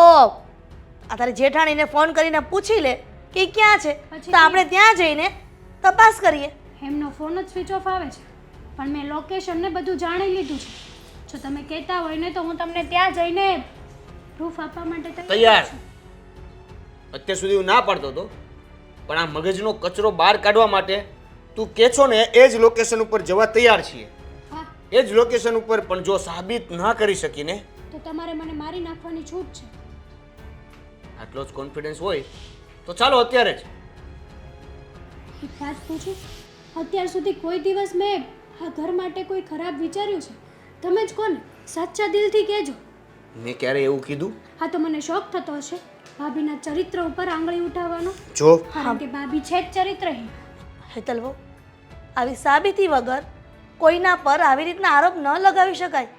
આ તારી જેઠાણીને ફોન કરીને પૂછી લે કે ઈ ક્યાં છે, તો આપણે ત્યાં જઈને તપાસ કરીએ. એમનો ફોન જ સ્વિચ ઓફ આવે છે, પણ મેં લોકેશન ને બધું જાણી લીધું છે. જો તમે કહેતા હોય ને તો હું તમને ત્યાં જઈને પ્રૂફ આપવા માટે તૈયાર. અત્યાર સુધી હું ના પાડતો હતો, પણ આ મગજનો કચરો બહાર કાઢવા માટે તું કે છો ને એ જ લોકેશન ઉપર જવા તૈયાર છીએ. હા, એ જ લોકેશન ઉપર, પણ જો સાબિત ના કરી શકીને તો તમારે મને મારી નાખવાની છૂટ છે. આટલો જ કોન્ફિડન્સ હોય તો ચાલો અત્યારે જ. એક વાત પૂછું, અત્યાર સુધી કોઈ દિવસ મેં આ ઘર માટે કોઈ ખરાબ વિચાર્યું છે? તમે જ કોને, સાચા દિલથી કહેજો. મેં ક્યારે એવું કીધું? હા, તો મને શોખ થતો હશે ભાભીના ચરિત્ર ઉપર આંગળી ઉઠાવવાનો, જો કારણ કે ભાભી છે જ ચરિત્રહીન. હેતલ વહુ, આવી સાબિતી વગર કોઈના પર આવી રીતના આરોપ ન લગાવી શકાય.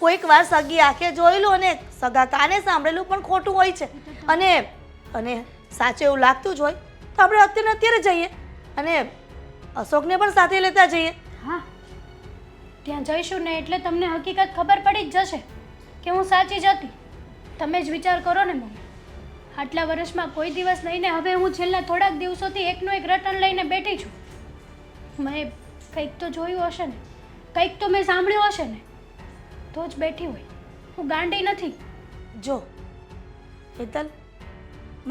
કોઈક વાર સગી આંખે જોયેલું અને સગા કાને સાંભળેલું પણ ખોટું હોય છે. અને સાચું એવું લાગતું જ હોય તો આપણે અત્યારે જઈએ અને અશોકને પણ સાથે લેતા જઈએ. હા, ત્યાં જઈશું ને એટલે તમને હકીકત ખબર પડી જ જશે કે હું સાચી જ હતી. તમે જ વિચાર કરો ને મમ્મી, આટલા વર્ષમાં કોઈ દિવસ નહીં ને હવે હું છેલ્લા થોડાક દિવસોથી એકનું એક રટણ લઈને બેઠી છું. મેં કંઈક તો જોયું હશે ને, કંઈક તો મેં સાંભળ્યું હશે ને, તો જ બેઠી હોય. હું ગાંડી નથી. જો હેતલ,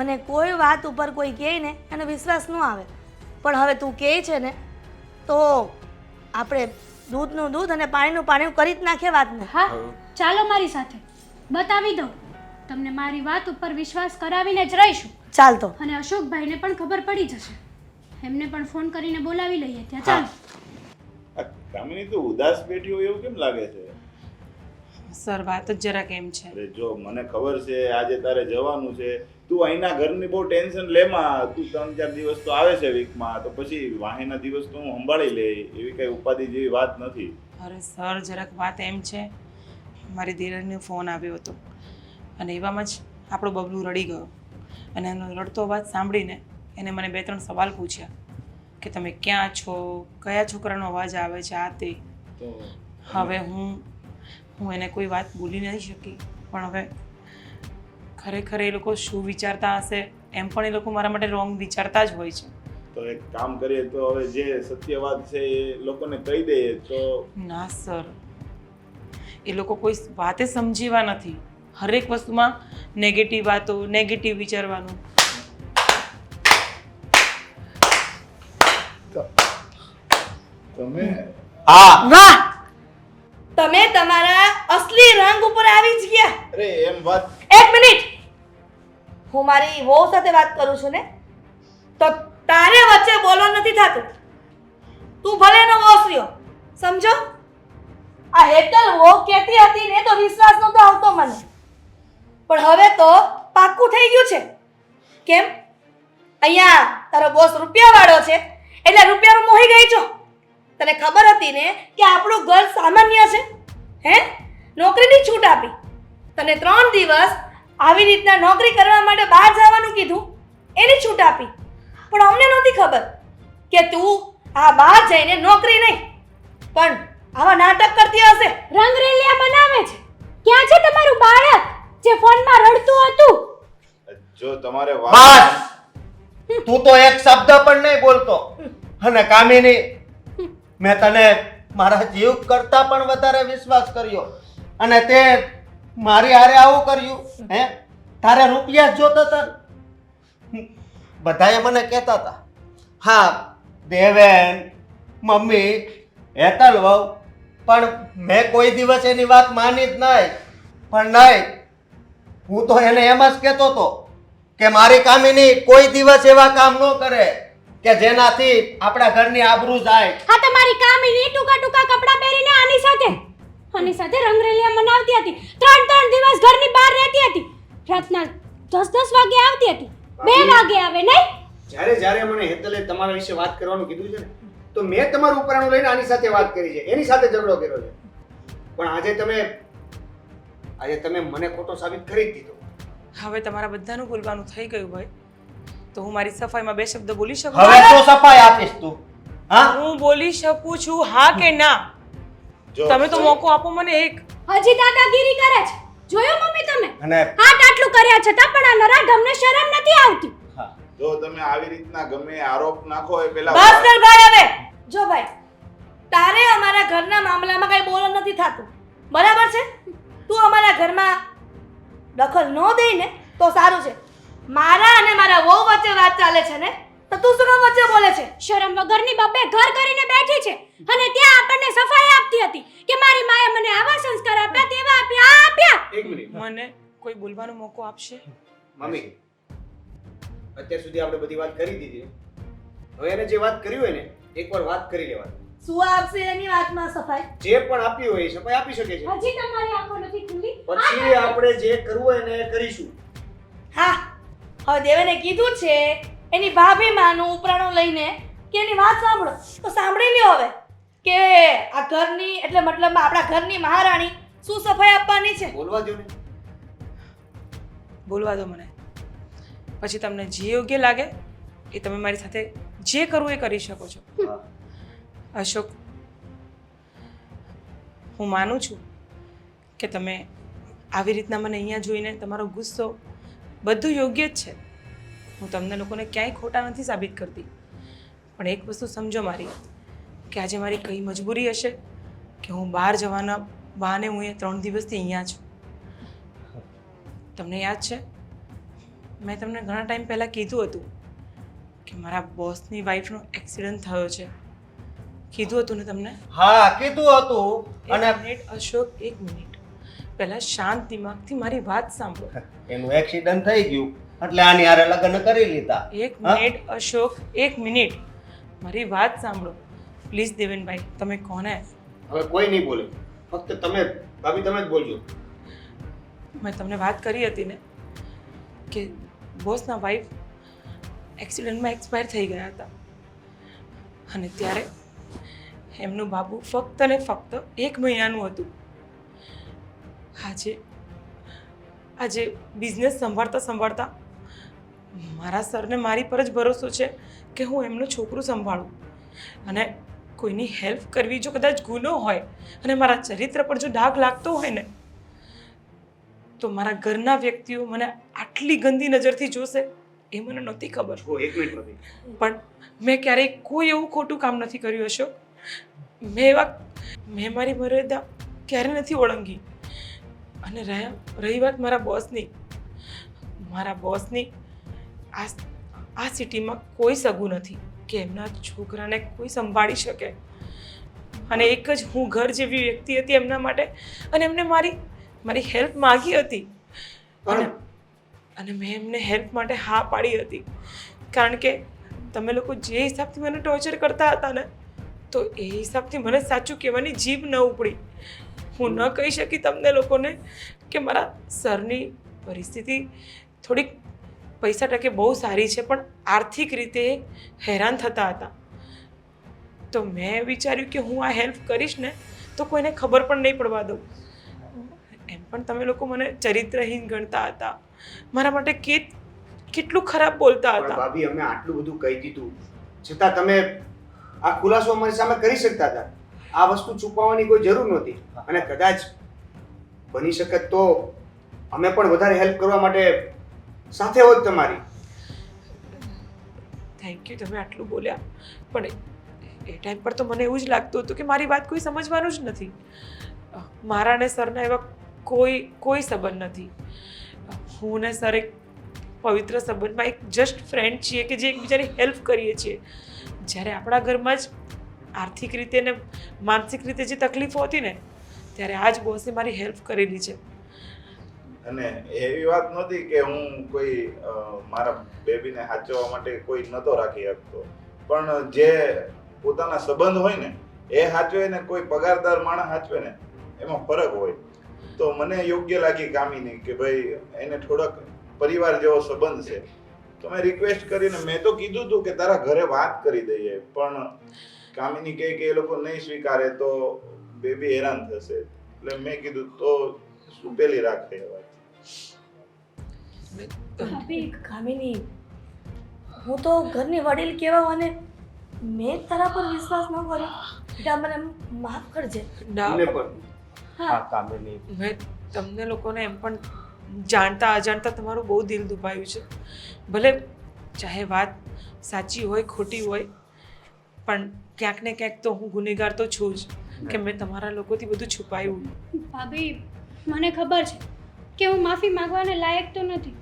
મને કોઈ વાત ઉપર કોઈ કહે ને એનો વિશ્વાસ ન આવે, પણ હવે તું કહે છે ને તો આપણે દૂધનું દૂધ અને પાણીનું પાણી કરી જ નાખીએ વાતને. હા, ચાલો મારી સાથે બતાવી દઉં. તમને મારી વાત ઉપર વિશ્વાસ કરાવીને જ રહીશું. ચાલ તો. અને અશોકભાઈને પણ ખબર પડી જશે, એમને પણ ફોન કરીને બોલાવી લઈએ ત્યાં. ચાલો. આ કામિની તું ઉદાસ બેઠી હોય એવું કેમ લાગે છે? સર વાત જ જરા કેમ છે. અરે જો મને ખબર છે આજે તારે જવાનું છે, તું અહીંના ઘરની બહુ ટેન્શન લેમાં. તું 3-4 દિવસ તો આવે છે વીકમાં, તો પછી વાહીના દિવસ તો હું સંભાળી લે, એવી કઈ ઉપાધિ જેવી વાત નથી. અરે સર જરાક વાત એમ છે, મારી દીકરીનો ફોન આવ્યો હતો અને એવામાં જ આપણો બબલું રડી ગયો અને એનો રડતો અવાજ સાંભળીને એને મને 2-3 સવાલ પૂછ્યા કે તમે ક્યાં છો, કયા છોકરાનો અવાજ આવે છે, આ તે. તો હવે હું એને કોઈ વાત બોલી નથી શકી, પણ હવે ખરેખર એ લોકો શું વિચારતા હશે, એમ પણ એ લોકો મારા માટે રોંગ વિચારતા જ હોય છે. તો એક કામ કરીએ તો હવે જે સત્ય વાત છે એ લોકોને કહી દઈએ તો. ના સર, એ લોકો કોઈ વાતે સમજીવા નથી. હરેક વસ્તુમાં નેગેટિવ વાતો, નેગેટિવ વિચારવાનું. તમે હા, વાહ, તમે તમારા અસલી રંગ ઉપર આવી જ ગયા. અરે એમ વાત. એક મિનિટ, હું મારી વહુ સાથે વાત કરું છું ને, તો તારે વચ્ચે બોલવાનું નથી થતું. તું ભલે એનો બોસ રહ્યો, સમજો. આ હેતલ વહુ કહેતી હતી ને તો વિશ્વાસ નહોતો આવતો મને, પણ હવે તો પાક્કું થઈ ગયું છે. કેમ? અહીંયા તારો બોસ રૂપિયાવાળો છે એટલે રૂપિયામાં મોહી ગઈ છો. તને ખબર હતી ને કે આપણું ઘર સામાન્ય છે, હે? નોકરીની છૂટ આપી તને 3 દિવસ આવી રીતના નોકરી કરવા માટે બહાર જવાનું કીધું, એની છૂટ આપી. પણ અમને નહોતી ખબર કે તું આ બહાર જઈને નોકરી નહીં પણ આવા નાટક કરતી હશે. રંગરેલિયા બનાવે છે. ક્યાં છે તમારું બાળક જે ફોનમાં રડતું હતું? જો તમારે બસ. તું તો એક શબ્દ પણ નહીં બોલતો. અને કામિની, મેં તને મારા જીવ કરતા પણ વધારે વિશ્વાસ કર્યો અને તે મારી હારે આવું કર્યું. હે, તારે રૂપિયા જ જોતા હતા. બધાએ મને કહેતા હતા, હા દેવેન, મમ્મી, હેતલ વહુ, પણ મેં કોઈ દિવસ એની વાત માની જ નહીં. પણ નહીં, હું તો એને એમ જ કહેતો હતો કે મારી કામિની કોઈ દિવસ એવા કામ ન કરે કે જેનાથી આપણા ઘરની આબરૂ જાય. હા, તમારી કામિની ટૂંકા ટૂંકા કપડાં પહેરીને આની સાથે રંગરેલિયા મનાવતી હતી. 3 દિવસ ઘરની બહાર રહેતી હતી. રાતના 10 વાગે આવતી હતી, 2 વાગે આવે નહીં. જ્યારે મને હેતલે તમારા વિશે વાત કરવાનું કીધું છે ને, તો મેં તમારું ઉપરાણું લઈને આની સાથે વાત કરી છે, એની સાથે ઝઘડો કર્યો છે. પણ આજે તમે મને ખોટો સાબિત કરી જ દીધો. હવે તમારા બધાનું બોલવાનું થઈ ગયું હોય તો હું મારી સફાઈમાં 2 શબ્દ બોલી શકું? હવે તો સફાઈ આપીશ તું? હા, હું બોલી શકું છું, હા કે ના? જો તમે તો મોકો આપો મને એક. હજી દાદાગીરી કરે છે. જોયું મમ્મી તમે અને હાટ આટલું કર્યા છતાં પણ આ નરા ગમને શરમ નથી આવતી. જો તમે આવી રીતના ગમે આરોપ નાખો એ પેલા બસ કર ભાઈ હવે. જો ભાઈ, તારે અમારા ઘરના મામલામાં કઈ બોલવાનું નથી થતું, બરાબર છે? તું અમારા ઘરમાં દખલ ન દે ને તો સારું છે. મારા અને મારા વહુ વચ્ચે વાત ચાલે છે ને, તો તું શું કામ વચ્ચે બોલે છે? શરમ વગરની બાપે ઘર કરીને બેઠી છે અને ત્યાં આપણને સફાઈ આપતી હતી કે મારી માએ મને આવા સંસ્કાર આપ્યા, તેવા આપ્યા, આ આપ્યા. એક મિનિટ મને કોઈ બોલવાનો મોકો આપશે? મમ્મી, અત્યાર સુધી આપણે બધી વાત કરી દીધી. હવે એને જે વાત કરી હોય ને એકવાર વાત કરી લેવાની. શું આપશે એની વાતમાં સફાઈ? જે પણ આપી હોય એ સફાઈ આપી શકે છે. હજી તમારી આંખો નથી ખુલ્લી. પછી આપણે જે કરવું હોય ને એ કરીશું. હા, હવે દેવેને કીધું છે એની ભાભી માનું ઉપરાણું લઈને કે એની વાત સાંભળો, તો સાંભળી લ્યો હવે કે આ ઘરની એટલે મતલબ આપણા ઘરની મહારાણી શું સફાઈ આપવાની છે. બોલવા દો ને. બોલવા દો મને. પછી તમને જે યોગ્ય લાગે એ તમે મારી સાથે જે કરવું એ કરી શકો છો. અશોક, હું માનું છું કે તમે આવી રીતના મને અહીંયા જોઈને તમારો ગુસ્સો બધું યોગ્ય જ છે. હું તમને લોકોને ક્યાંય ખોટા નથી સાબિત કરતી, પણ એક વસ્તુ સમજો મારી, કે આજે મારી કઈ મજબૂરી હશે કે હું બહાર જવાના બહાને હું એ 3 દિવસથી અહીંયા છું. તમને યાદ છે મેં તમને ઘણા ટાઈમ પહેલાં કીધું હતું કે મારા બોસની વાઈફનો એક્સિડન્ટ થયો છે? કીધું હતું ને તમને? હા કીધું હતું. અને એક મિનિટ અશોક, એક મિનિટ. પહેલા શાંત દિમાગથી મારી વાત સાંભળો. એનું એક્સિડન્ટ થઈ ગયું એટલે આની હારે લગ્ન કરી લીધા. એક મિનિટ અશોક, એક મિનિટ. મારી વાત સાંભળો પ્લીઝ. દેવેનભાઈ તમે કોને? હવે કોઈ નહીં બોલે, ફક્ત તમે ભાભી તમે જ બોલજો. મેં તમને વાત કરી હતી ને કે બોસના વાઈફ એક્સિડન્ટમાં એક્સપાયર થઈ ગયા હતા અને ત્યારે એમનું બાબુ ફક્ત ને ફક્ત 1 મહિનાનું હતું. આજે બિઝનેસ સંભાળતા મારા સરને મારી પર જ ભરોસો છે કે હું એમનું છોકરું સંભાળું, અને કોઈની હેલ્પ કરવી જો કદાચ ગુનો હોય અને મારા ચરિત્ર પર જો ડાઘ લાગતો હોય ને, તો મારા ઘરના વ્યક્તિઓ મને આટલી ગંદી નજરથી જોશે એ મને નહોતી ખબર. એક મિનિટ ભાભી. પણ મેં ક્યારેય કોઈ એવું ખોટું કામ નથી કર્યું અશોક. મેં મારી મર્યાદા ક્યારે નથી ઓળંગી. અને રહી વાત મારા બોસની, આ સિટીમાં કોઈ સગું નથી કે એમના છોકરાને કોઈ સંભાળી શકે. અને એક જ હું ઘર જેવી વ્યક્તિ હતી એમના માટે, અને એમને મારી હેલ્પ માગી હતી અને મેં એમને હેલ્પ માટે હા પાડી હતી. કારણ કે તમે લોકો જે હિસાબથી મને ટોર્ચર કરતા હતા ને, તો એ હિસાબથી મને સાચું કહેવાની જીભ ન ઉપડી. હું ન કહી શકી તમને લોકોને કે મારા સરની પરિસ્થિતિ થોડીક પૈસા ટકે બહુ સારી છે, પણ આર્થિક રીતે હેરાન થતા હતા. તો મેં વિચાર્યું કે હું આ હેલ્પ કરીશ ને તો કોઈને ખબર પણ નહીં પડવા દઉં. એમ પણ તમે લોકો મને ચરિત્રહીન ગણતા હતા, મારા માટે કેટલું ખરાબ બોલતા પણ હતા. ભાભી અમે આટલું બધું કહી દીધું છતાં તમે આ ખુલાસો અમારી સામે કરી શકતા હતા. આ વસ્તુ છુપાવવાની કોઈ જરૂર નહોતી. અને કદાચ બની શકત તો અમે પણ વધારે હેલ્પ કરવા માટે સાથે હોત તમારી. થેન્ક યુ, તમે આટલું બોલ્યા. પણ એ ટાઈમ પર તો મને એવું જ લાગતું હતું કે મારી વાત કોઈ સમજવાનું જ નથી. મારા ને સરના એવા કોઈ સંબંધ નથી. હું ને સર એક પવિત્ર સંબંધમાં એક જસ્ટ ફ્રેન્ડ છીએ કે જે એકબીજાની હેલ્પ કરીએ છીએ. જ્યારે આપણા ઘરમાં જ આર્થિક રીતે ને માનસિક રીતે જે તકલીફો હતી ને, ત્યારે આ જ બોસે મારી હેલ્પ કરેલી છે. અને એવી વાત નહોતી કે હું કોઈ મારા બેબીને સાચવવા માટે કોઈ નહોતો રાખી શકતો, પણ જે પોતાના સંબંધ હોય ને એ સાચવે ને કોઈ પગારદાર માણસ સાચવે ને એમાં ફરક હોય. તો મને યોગ્ય લાગી કામીની કે ભાઈ એને થોડોક પરિવાર જેવો સંબંધ છે, તો મેં રિક્વેસ્ટ કરીને મેં તો કીધું હતું કે તારા ઘરે વાત કરી દઈએ, પણ કામીની કહે કે એ લોકો નહીં સ્વીકારે તો બેબી હેરાન થશે. એટલે મેં કીધું તો શું પેલી રાખે વાત. ભાભી કામિની, હું તો ઘરની વડીલ કહેવા અને મેં તારા પર વિશ્વાસ ન કર્યો. બેટા મને માફ કરજે. ના અમને પણ હા કામિની, મેં તમને લોકોને એમ પણ જાણતા અજાણતા તમારું બહુ દિલ દુભાયું છે. ભલે ચાહે વાત સાચી હોય ખોટી હોય, પણ ક્યાંક ને ક્યાંક તો હું ગુનેગાર તો છું જ કે મેં તમારા લોકોથી બધું છુપાયું. ભાભી મને ખબર છે કે હું માફી માંગવાને લાયક તો નથી,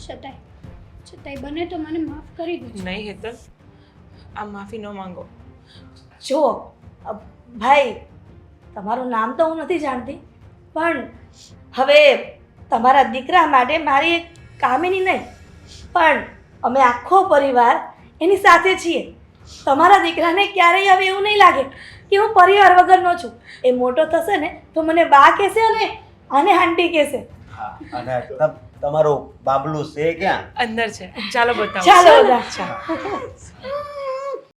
છતાંય બને તો મને માફ કરી દેજો. નહીં હેતલ, આ માફી ન માંગો. જુઓ ભાઈ, તમારું નામ તો હું નથી જાણતી, પણ હવે તમારા દીકરા માટે મારી એક કામિની નહીં, પણ અમે આખો પરિવાર એની સાથે છીએ. તમારા દીકરાને ક્યારેય હવે એવું નહીં લાગે કે હું પરિવાર વગરનો છું. એ મોટો થશે ને તો મને બા કહેશે અને આને આંટી કહેશે. હા, અને તમારું બાબલું છે ક્યાં? અંદર છે, ચાલો બતાવો. ચાલો બધા. ચાલો.